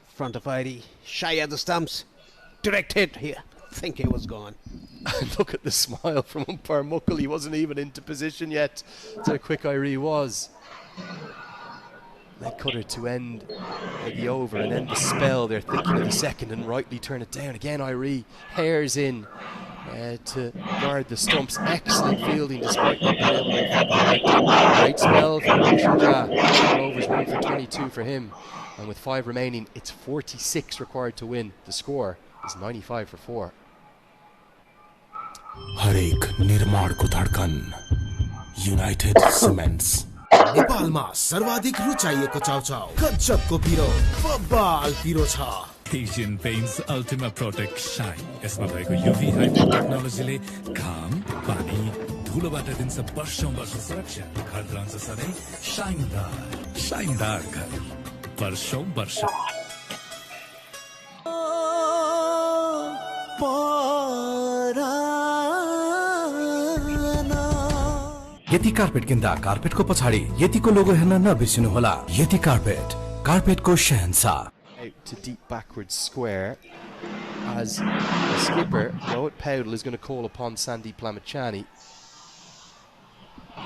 front of Irie. Shy at the stumps. Direct hit here. I think it was gone. Look at the smile from umpire Muckle. He wasn't even into position yet. That's how quick Irie was. Leg cutter to end the over and end the spell. They're thinking of the second and rightly turn it down. Again, Irie hairs in to guard the stumps. Excellent fielding despite not being able to affect the great spell from Gulshan Jah. 4 overs, 1 for 22 for him. And with 5 remaining, it's 46 required to win. The score is 95 for 4. हरेक निर्माणको धड्कन United cements नेपालमा सर्वाधिक रुचाइएको चाउचाउ गजबको पिरो बब्बाल पिरो छ Asian Paints Ultima Protect Shine यसमा भएको युभी हाइब्रिड टेक्नोलोजीले घाम पानी धुलोबाट दिन्छ वर्षौं वर्ष सुरक्षा घर रहन्छ सधैँ शाइनदार शाइनदार घर वर्षौं वर्ष यति कार्पेट किन्दा कार्पेटको पछाडि यतिको लोगो हेर्न नबिर्सिनुहोला। यति carpet कार्पेटको Shahenshah. To deep backward square as the skipper Rohit Powdell is going to call upon Sandeep Lamachani.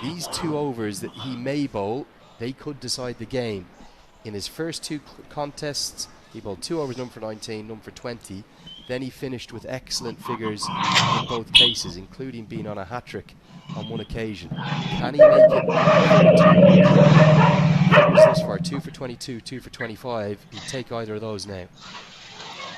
These 2 overs that he may bowl, they could decide the game. In his first 2 contests, he bowled 2 overs, none for 19, none for 20. Then he finished with excellent figures in both cases, including being on a hat-trick on one occasion. Can he make it? Figures thus far, 2 for 22, 2 for 25. He'd take either of those now.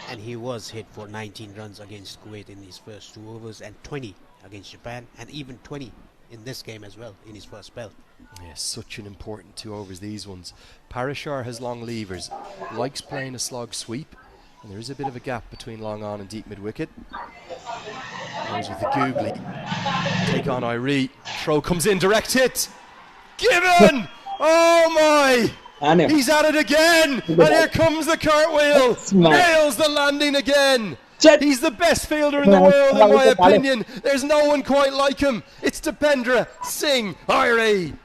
And he was hit for 19 runs against Kuwait in his first 2 overs and 20 against Japan, and even 20 in this game as well in his first spell. Yes, such an important 2 overs, these ones. Parashar has long levers, likes playing a slog sweep, and there is a bit of a gap between long on and deep mid wicket. Goes with the googly. Take on Irie. Throw comes in, direct hit. Given! Oh my! He's at it again! And here comes the cartwheel! Nails the landing again! He's the best fielder in the world, in my opinion. There's no one quite like him. It's Dipendra Singh Irie.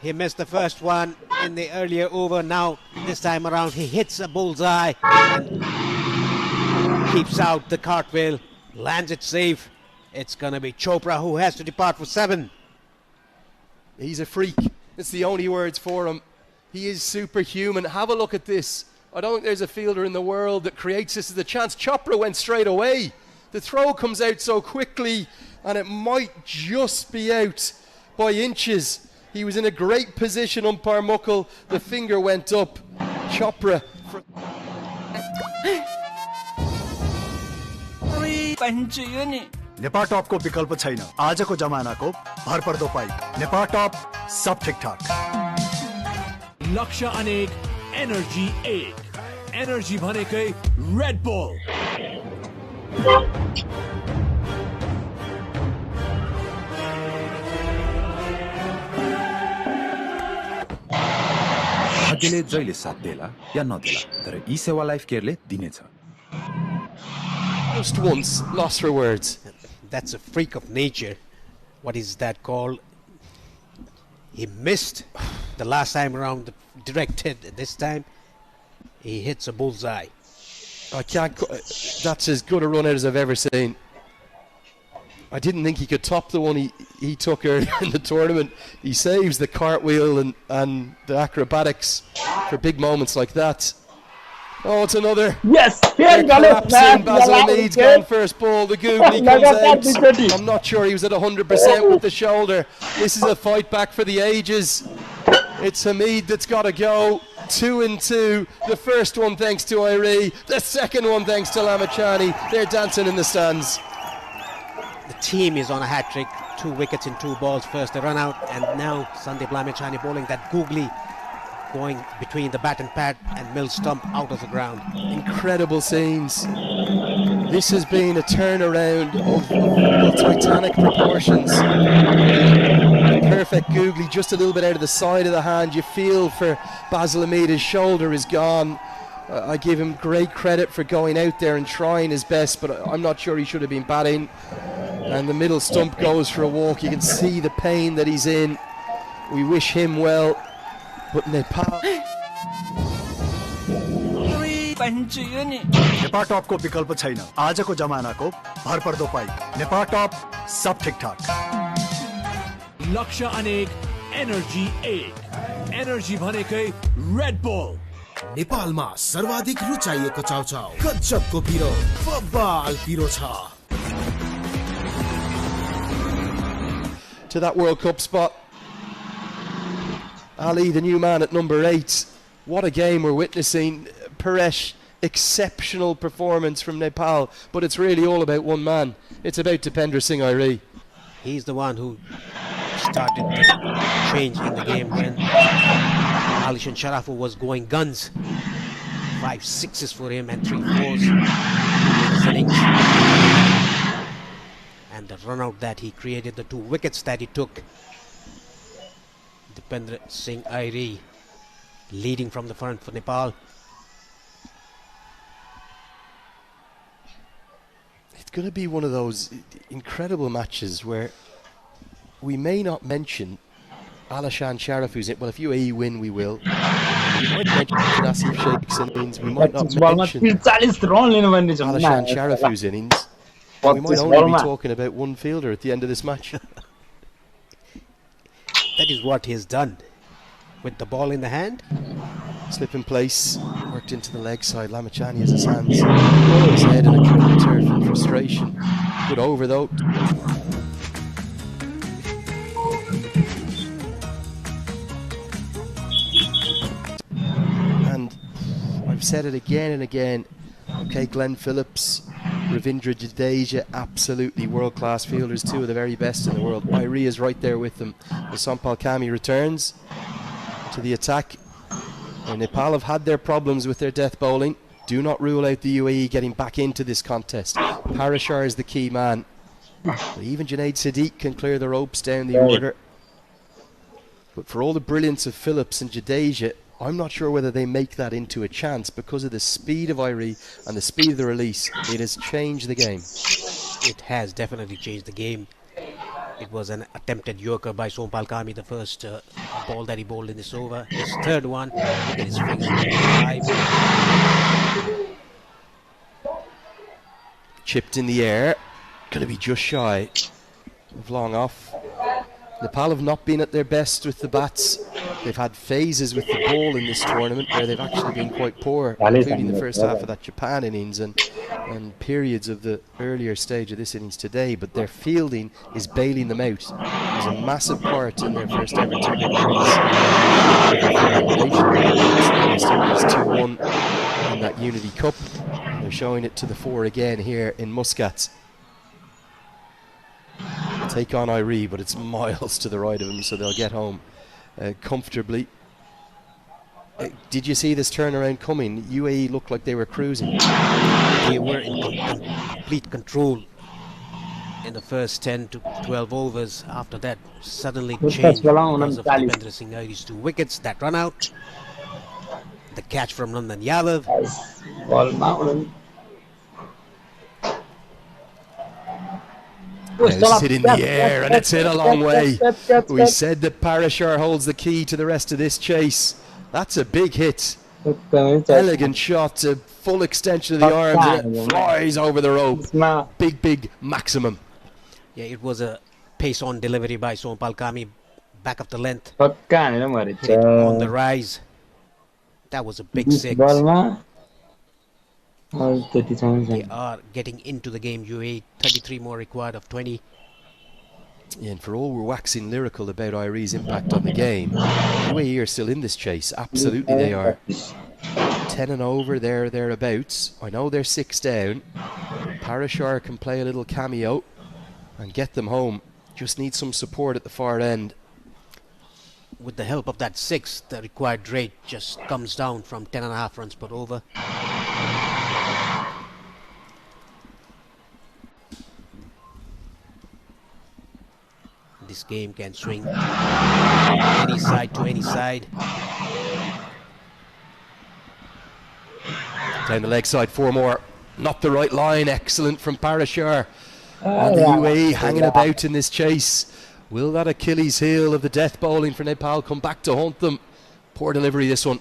He missed the first one in the earlier over. Now, this time around, he hits a bullseye and keeps out the cartwheel, lands it safe. It's going to be Chopra who has to depart for 7. He's a freak. It's the only words for him. He is superhuman. Have a look at this. I don't think there's a fielder in the world that creates this as a chance. Chopra went straight away. The throw comes out so quickly, and it might just be out by inches. He was in a great position, umpire Muckle. The finger went up. Chopra. Nepal टपको विकल्प छैन। आजको जमानाको भरपर्दो pipe Nepal टप सब ठिकठाक। लक्ष्य अनेक energy एक energy भनेकै रेड बुल। भाग्यले जहिले साथ देला या नदेला तर ई सेवा लाइफ केयरले दिनेछ। Just once, lost for words. That's a freak of nature. What is that called? He missed the last time around, the direct hit. This time, he hits a bullseye. I can't. That's as good a run out as I've ever seen. I didn't think he could top the one he took earlier in the tournament. He saves the cartwheel and the acrobatics for big moments like that. Oh, it's another. Yes, they're collapsing. Basil Mead's gone first ball. The googly comes out. I'm not sure he was at 100% with the shoulder. This is a fight back for the ages. It's Hamid that's got to go. 2 and 2. The first one thanks to Irie. The second one thanks to Lamachani. They're dancing in the stands. The team is on a hat-trick. 2 wickets in 2 balls. First the run out, and now Sandeep Lamachani bowling that googly, going between the bat and pad and mill stump out of the ground. Incredible scenes. This has been a turnaround of titanic proportions. The perfect googly, just a little bit out of the side of the hand. You feel for Basil Hamid, his shoulder is gone. I give him great credit for going out there and trying his best, but I'm not sure he should have been batting. And the middle stump goes for a walk. You can see the pain that he's in. We wish him well. But Nepal. Nepal टपको विकल्प छैन। आजको जमानाको भरपर्दो pipe Nepal टप सब ठिकठाक। लक्ष्य अनेक energy एक energy भनेकै रेड बुल। नेपालमा सर्वाधिक रुचाइएको चाउचाउ गजबको पिरो बब्बाल पिरो छ। To that World Cup spot. Ali, the new man at number 8. What a game we're witnessing. Paresh, exceptional performance from Nepal, but it's really all about one man. It's about Dipendra Singh Irie. He's the one who started the change in the game when Alishan Sharafu was going guns. 5 6s for him and 3 4s in his innings. And the run out that he created, the 2 wickets that he took. Dipendra Singh Airi leading from the front for Nepal. It's going to be one of those incredible matches where we may not mention Alishan Sharaf, who's it. Well, if UAE win, we will. We might mention Asif Sheikh's innings. We might not mention Alishan Sharaf, whose innings. And we might only be talking about one fielder at the end of this match. That is what he has done. With the ball in the hand. Slip in place, worked into the leg side. Lamachani has his hands on his head in a counter from frustration. Good over though. And I've said it again and again. Okay, Glenn Phillips, Ravindra Jadeja, absolutely world-class fielders, 2 of the very best in the world. Irie is right there with them. As Sompal Kami returns to the attack. And Nepal have had their problems with their death bowling. Do not rule out the UAE getting back into this contest. Parashar is the key man. But even Junaid Siddique can clear the ropes down the order. But for all the brilliance of Phillips and Jadeja, I'm not sure whether they make that into a chance because of the speed of Irie and the speed of the release. It has changed the game. It has definitely changed the game. It was an attempted yorker by Sompal Kami, the first ball that he bowled in this over. His third one, and his figures 5. Chipped in the air, going to be just shy of long off. Nepal have not been at their best with the bats. They've had phases with the ball in this tournament where they've actually been quite poor, including the first half of that Japan innings and periods of the earlier stage of this innings today. But their fielding is bailing them out. It was a massive part in their first ever 2 victories. They started as 2-1 in that Unity Cup. They're showing it to the fore again here in Muscat. Take on Irie, but it's miles to the right of him, so they'll get home comfortably. Did you see this turnaround coming? UAE looked like they were cruising. They were in complete control in the first 10 to 12 overs. After that, suddenly changed because of Dipendra Singh Airi's 2 wickets that run out. The catch from Nandan Yadav. It's hit in the air and it's hit a long way. We said that Parashar holds the key to the rest of this chase. That's a big hit. Elegant shot, a full extension of the arms, and it flies over the rope. Big maximum. Yeah, it was a pace-on delivery by Sompal Kami, back of the length. Hit it on the rise. That was a big 6. They are getting into the game, UAE. 33 more required of 20. Yeah, and for all we're waxing lyrical about Irie's impact on the game, UAE are still in this chase. Absolutely they are. 10 and over, thereabouts. I know they're 6 down. Parashar can play a little cameo and get them home. Just need some support at the far end. With the help of that 6, the required rate just comes down from 10.5 runs per over. This game can swing any side to any side. Down the leg side, 4 more. Not the right line. Excellent from Parashar. And the UAE hanging about in this chase. Will that Achilles heel of the death bowling for Nepal come back to haunt them? Poor delivery, this one.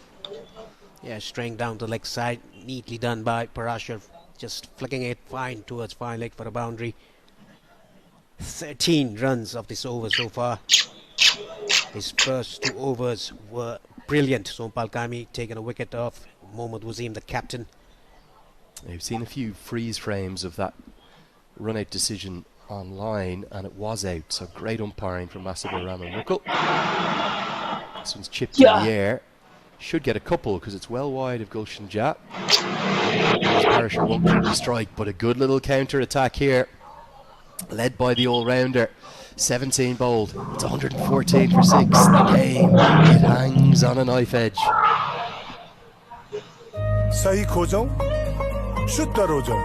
Yeah, straying down the leg side. Neatly done by Parashar. Just flicking it fine towards fine leg for a boundary. 13 runs of this over so far. His first 2 overs were brilliant. Sompal Kami taking a wicket off. Mohammad Wasim, the captain. I've seen a few freeze frames of that run-out decision online, and it was out. So great umpiring from Masabir Ramanmukul. This one's chipped in the air. Should get a couple because it's well wide of Gulshan Jat. Parashar won't clear the strike, but a good little counter-attack here. Led by the all-rounder. 17 bowled. It's 114 for 6. The game, it hangs on a knife edge. सही खोजौं शुद्ध रोजौं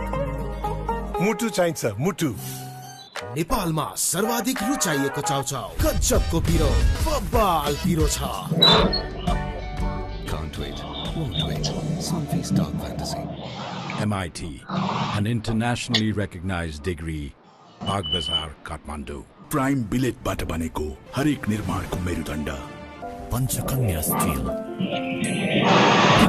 मुटु चाहिन्छ मुटु नेपालमा सर्वाधिक रुचाइएको चाउचाउ गजबको पिरो बब्बाल पिरो छ। Can't wait, won't wait. Sunfeast Dark Fantasy. MIT, an internationally recognized degree. Bagh Bazaar, Kathmandu. Prime बिलेटबाट बनेको हरेक निर्माणको मेरुदण्ड पञ्चकन्या स्टिल।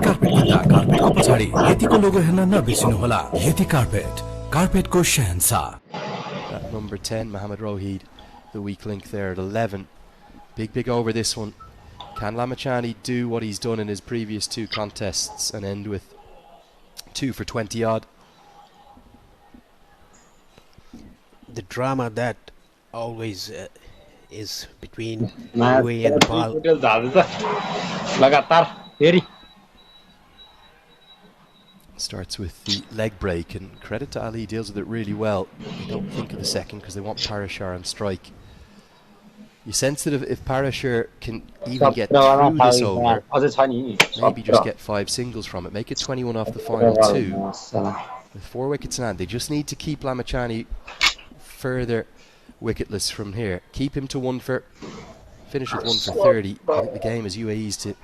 कार्पेट भन्दा कार्पेटको पछाडि यतिको लोगो हेर्न नबिर्सिनुहोला। यति carpet, कार्पेटको Shahenshah. That number 10, Mohamed Rohid, the weak link there at 11. Big over this one. Can Lamachani do what he's done in his previous two contests and end with 2 for 20 odd? The drama that always is between UAE and Nepal. Starts with the leg break, and credit to Ali, deals with it really well. They don't think of the second because they want Parashar on strike. You sense that if Parashar can even get through this over, maybe just get 5 singles from it, make it 21 off the final 2. With 4 wickets in hand, they just need to keep Lamachani further wicketless from here. Keep him to 1 for, finish with 1 for 30. I think the game is UAE's to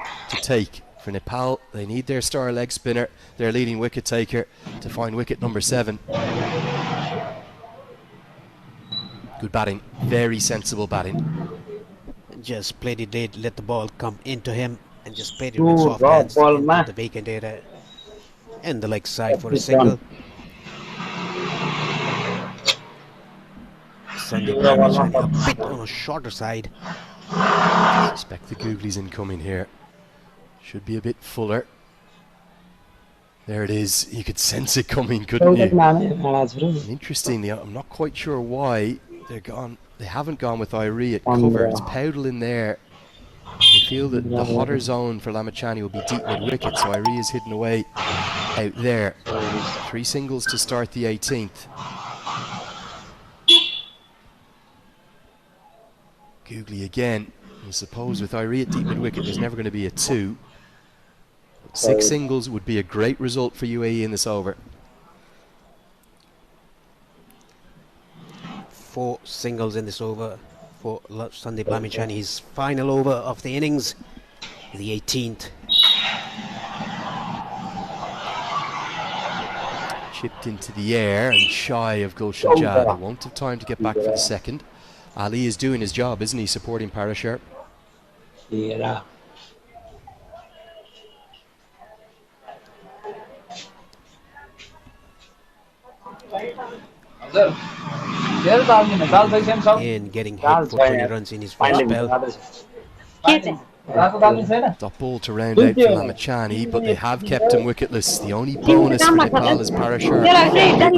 take. For Nepal, they need their star leg spinner, their leading wicket taker, to find wicket number 7. Good batting, very sensible batting. Just played it late, let the ball come into him, and just played it with soft hands into the vacant area and the leg side for a single. Sandeep Lamachani a bit on a shorter side. I suspect the Googly's incoming here. Should be a bit fuller. There it is. You could sense it coming, couldn't you? Interestingly, I'm not quite sure why they're gone. They haven't gone with Irie at cover. It's Powdle in there. They feel that the hotter zone for Lamachani will be deep mid-wicket, so Irie is hidden away out there. 3 singles to start the 18th. Googly again. I suppose with Irie at deep mid-wicket, there's never going to be a 2. 6 singles would be a great result for UAE in this over. 4 singles in this over for Sandeep Lamachani, his final over of the innings, the 18th. Chipped into the air and shy of Gulshan Jad. He won't have time to get back for the second. Ali is doing his job, isn't he, supporting Parashar? Yeah. And getting hit for 20 runs in his first spell. Top ball to round out for Lamachani, but they have kept him wicketless. The only bonus for Nepal is Parashar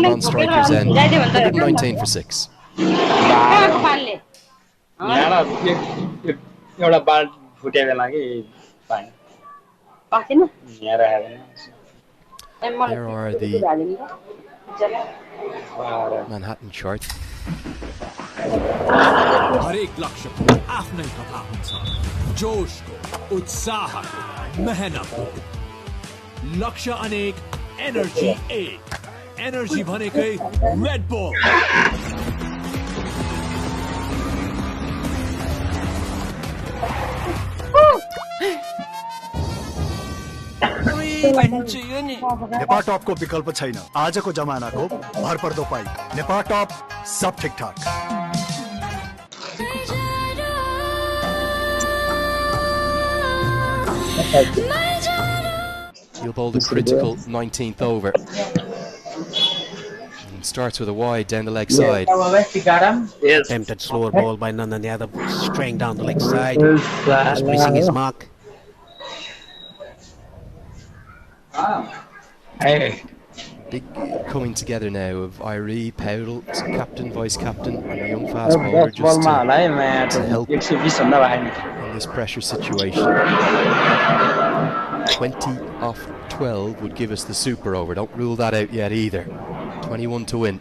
on striker's end. 119 for 6. There are the Manhattan chart. हरेक लक्ष्यको आफ्नै कथा हुन्छ, जोशको, उत्साहको, मेहनतको। लक्ष्य अनेक, energy एक। Energy भनेकै Red bull. Nepal टपको विकल्प छैन। आजको जमानाको भरपर्दो पाइप नेपाल टप, सब ठिकठाक। He'll bowl the critical 19th over. And starts with a wide down the leg side. Attempted slower ball by none than the other, straying down the leg side, just missing his mark. Big coming together now of Irie, Powdle, captain, vice-captain, and a young fast bowler just to help in this pressure situation. 20 off 12 would give us the super over. Don't rule that out yet either. 21 to win.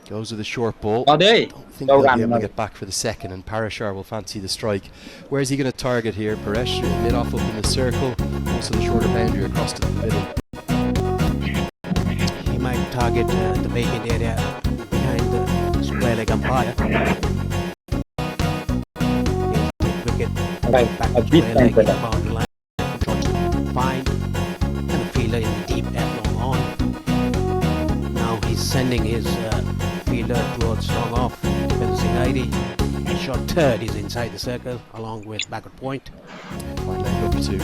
Goes with a short ball. Don't think they'll be able to get back for the second, and Parashar will fancy the strike. Where's he going to target here? Paresh mid-off up in the circle, also the shorter boundary across to the middle. He might target the vacant area behind the square leg umpire. Wicket back to square leg in the boundary line. Fine, and a fielder in the deep at long on. Now he's sending his fielder towards long off. Defending 90. A shot third is inside the circle along with backward point. Fine leg up to.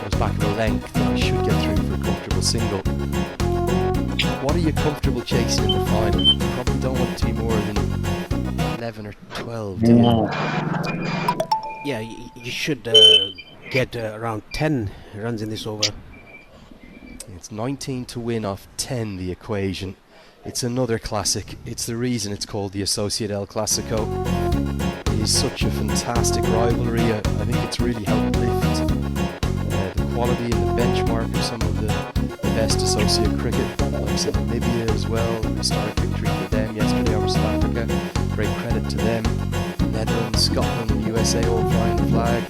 Goes back of a length that should get through for a comfortable single. What are you comfortable chasing in the final? You probably don't want it to be more than 11 or 12, do you? Yeah, you should get around 10 runs in this over. It's 19 to win off 10, the equation. It's another classic. It's the reason it's called the Associate El Clasico. It is such a fantastic rivalry. I think it's really helped lift the quality and the benchmark of some of the best associate cricket, like Namibia as well. Historic victory for them yesterday over South Africa. Great credit to them. Netherlands, Scotland, USA all flying the flag.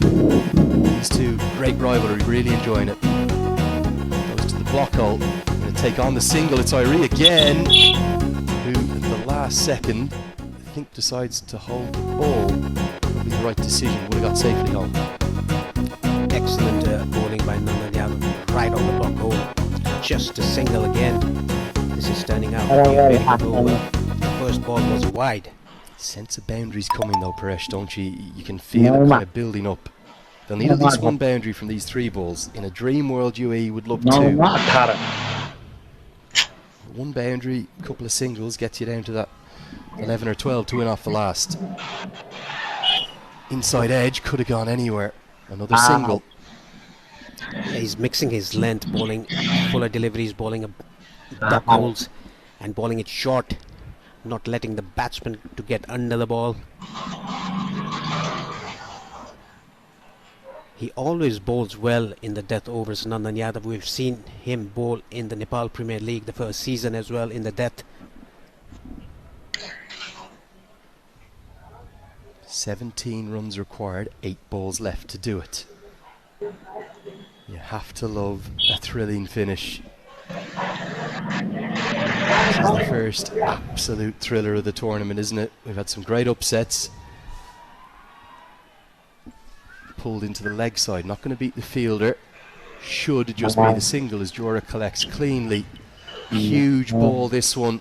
These two, great rivalry, really enjoying it. Goes to the block hole. Going to take on the single. It's Irie again, who at the last second, I think, decides to hold the ball. Probably the right decision. Would have got safely home. Excellent bowling by Nandan Yadav, right on the block hole. Just a single again. This is turning out to be a very good over. The first ball was wide. Sense of boundaries coming though, Paresh, don't you? You can feel it kind of building up. They'll need at least one boundary from these three balls. In a dream world, UAE would love two. One boundary, a couple of singles gets you down to that 11 or 12 to win off the last. Inside edge could have gone anywhere. Another single. He's mixing his length, bowling fuller deliveries, bowling duck holes and bowling it short, not letting the batsman to get under the ball. He always bowls well in the death overs, Nandan Yadav. We've seen him bowl in the Nepal Premier League the first season as well in the death. 17 runs required, 8 balls left to do it. You have to love a thrilling finish. This is the first absolute thriller of the tournament, isn't it? We've had some great upsets. Pulled into the leg side, not going to beat the fielder. Should just be the single as Jura collects cleanly. Huge ball this one.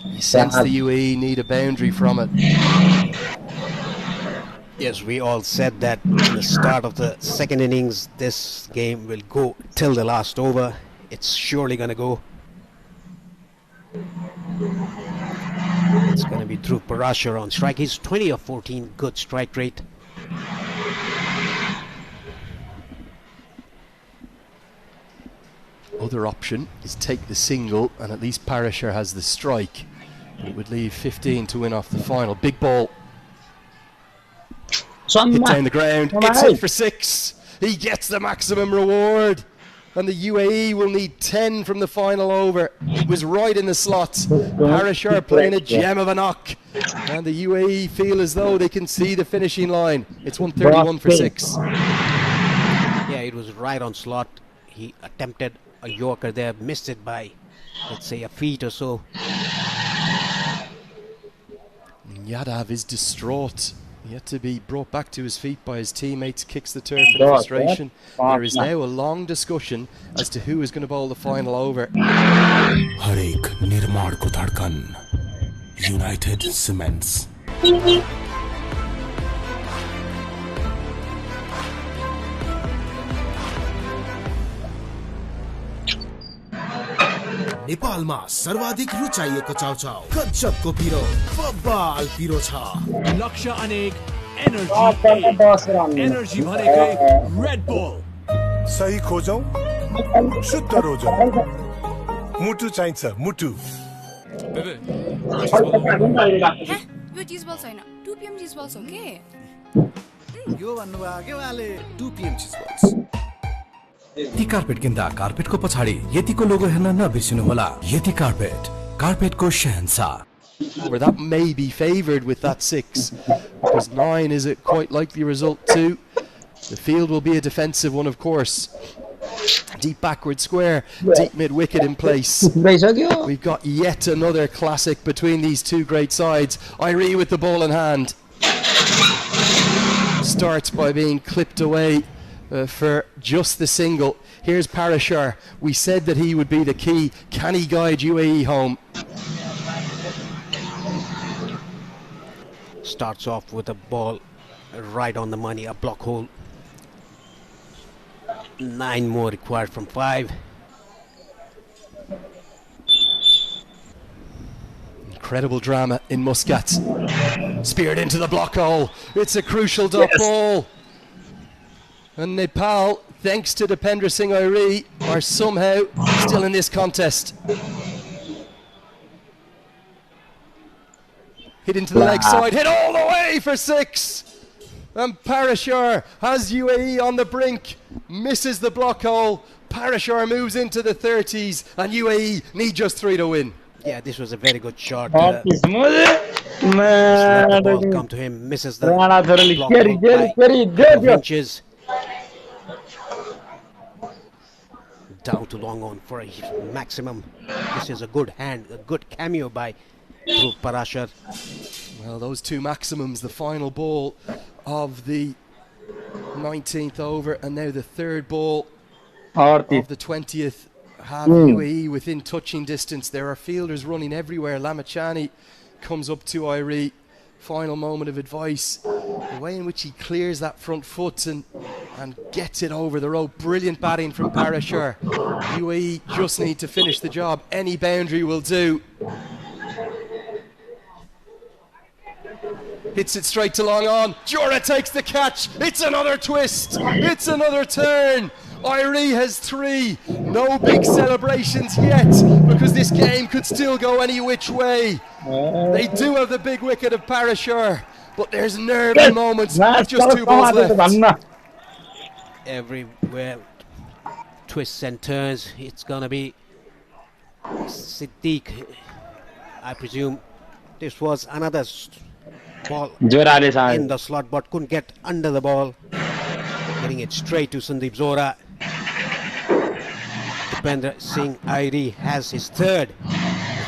You sense the UAE need a boundary from it. Yes, we all said that in the start of the second innings, this game will go till the last over. It's surely going to go. It's going to be Dhruv Parashar on strike. He's 20 of 14, good strike rate. Other option is take the single, and at least Parashar has the strike. It would leave 15 to win off the final. Big ball. Hit down the ground. It's in for 6. He gets the maximum reward. And the UAE will need 10 from the final over. It was right in the slot. Parashar playing a gem of a knock. And the UAE feel as though they can see the finishing line. It's 131 for 6. Yeah, it was right on slot. He attempted a Yorker there, missed it by, let's say, a feet or so. Yadav is distraught. He had to be brought back to his feet by his teammates, kicks the turf in frustration. There is now a long discussion as to who is going to bowl the final over. हर एक निर्माण को धड़कन United cements नेपालमा सर्वाधिक रुचाइएको चाउचाउ गजबको पिरो बब्बाल पिरो छ लक्ष्य अनेक एनर्जी भरेकै रेड बुल सही खोजौं शुद्ध रोजौं मुटु चाहिन्छ मुटु यो चिज बल छैन 2 PM चिज बल्स हो के यो भन्नुभयो के वाले 2 PM चिज बल्स यति कार्पेट किन्दा कार्पेटको पछाडि यतिको लोगो हेर्न नबिर्सिनु होला यति carpet कार्पेटको Shahenshah. Over that may be favoured with that 6 because 9 is a quite likely result too. The field will be a defensive one, of course. Deep backward square, deep mid wicket in place. We've got yet another classic between these two great sides. Irie with the ball in hand. Starts by being clipped away for just the single. Here's Parashar. We said that he would be the key. Can he guide UAE home? Starts off with a ball right on the money, a block hole. 9 more required from 5. Incredible drama in Muscat. Speared into the block hole. It's a crucial dot ball. And Nepal, thanks to Dipendra Singh Irie, are somehow still in this contest. Hit into the leg side, hit all the way for 6. And Parashar has UAE on the brink, misses the block hole. Parashar moves into the 30s, and UAE need just 3 to win. Yeah, this was a very good shot. Let the ball come to him, misses the block by 12 inches. Down to long on for a maximum. This is a good hand, a good cameo by Parashar. Well, those two maximums, the final ball of the 19th over and now the third ball of the 20th, have UAE within touching distance. There are fielders running everywhere. Lamachani comes up to Irie. Final moment of advice. The way in which he clears that front foot and gets it over the rope. Brilliant batting from Parashar. UAE just need to finish the job. Any boundary will do. Hits it straight to long on. Jura takes the catch. It's another twist. It's another turn. Irie has 3. No big celebrations yet, because this game could still go any which way. They do have the big wicket of Parashar, but there's nervy moments with just 2 balls left. Everywhere twists and turns. It's gonna be Siddiq. I presume this was another ball in the slot, but couldn't get under the ball. Getting it straight to Sandeep Zora. Dipendra Singh Irie has his 3rd.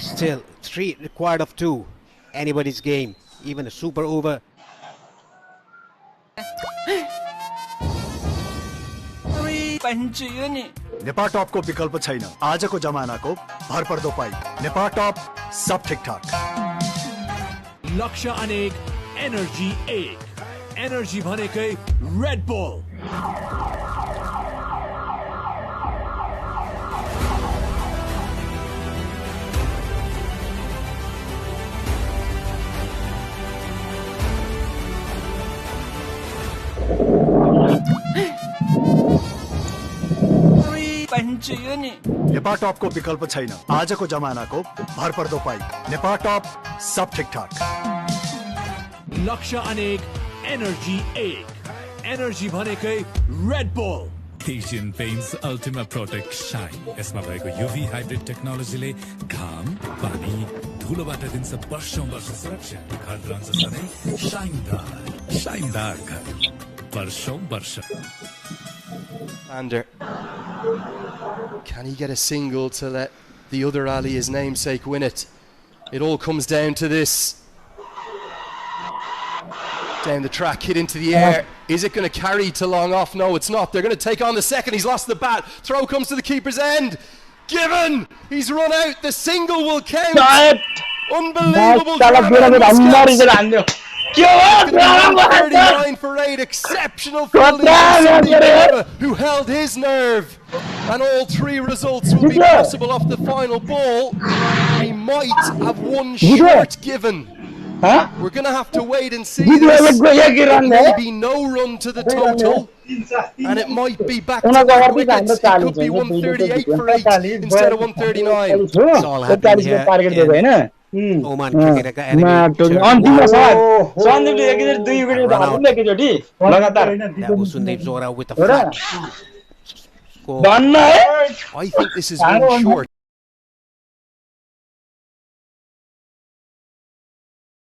Still 3 required of 2. Anybody's game, even a super over. Nepal top को विकल्प छैन आजको जमानाको भरपर्दो पाइ Nepal top सब ठीकठाक लक्ष्य अनेक energy 1 energy भनेकै रेड बुल नेपाल टॉप को विकल्प छैन आजको जमानाको भरपर्दो पाइ नेपाल टॉप सब ठीकठाक लक्ष्य अनेक एनर्जी 1 एनर्जी भनेकै Red Bull Asian Paints Ultima Protect Shine यसमा भएको युभी हाइब्रिड टेक्नोलोजीले घाम पानी धुलोबाट दिन्छ वर्षौं वर्ष सुरक्षा घर रहन्छ सधैँ शाइनदार घर वर्षौं वर्ष Ander, can he get a single to let the other Ali, his namesake, win it? It all comes down to this. Down the track, hit into the air. Is it going to carry to long off? No, it's not. They're going to take on the second. He's lost the bat. Throw comes to the keeper's end. Given! He's run out. The single will count. Unbelievable. 39 for 8, exceptional fielding from Sandeep, who held his nerve, and all 3 results will be possible off the final ball. He might have one short given. We're going to have to wait and see this. There may be no run to the total, and it might be back-to-back wickets. It could be 138 for 8 instead of 139. It's all happening here in Oman cricket academy. That was Sandeep Zora with the flat score. I think this is one short.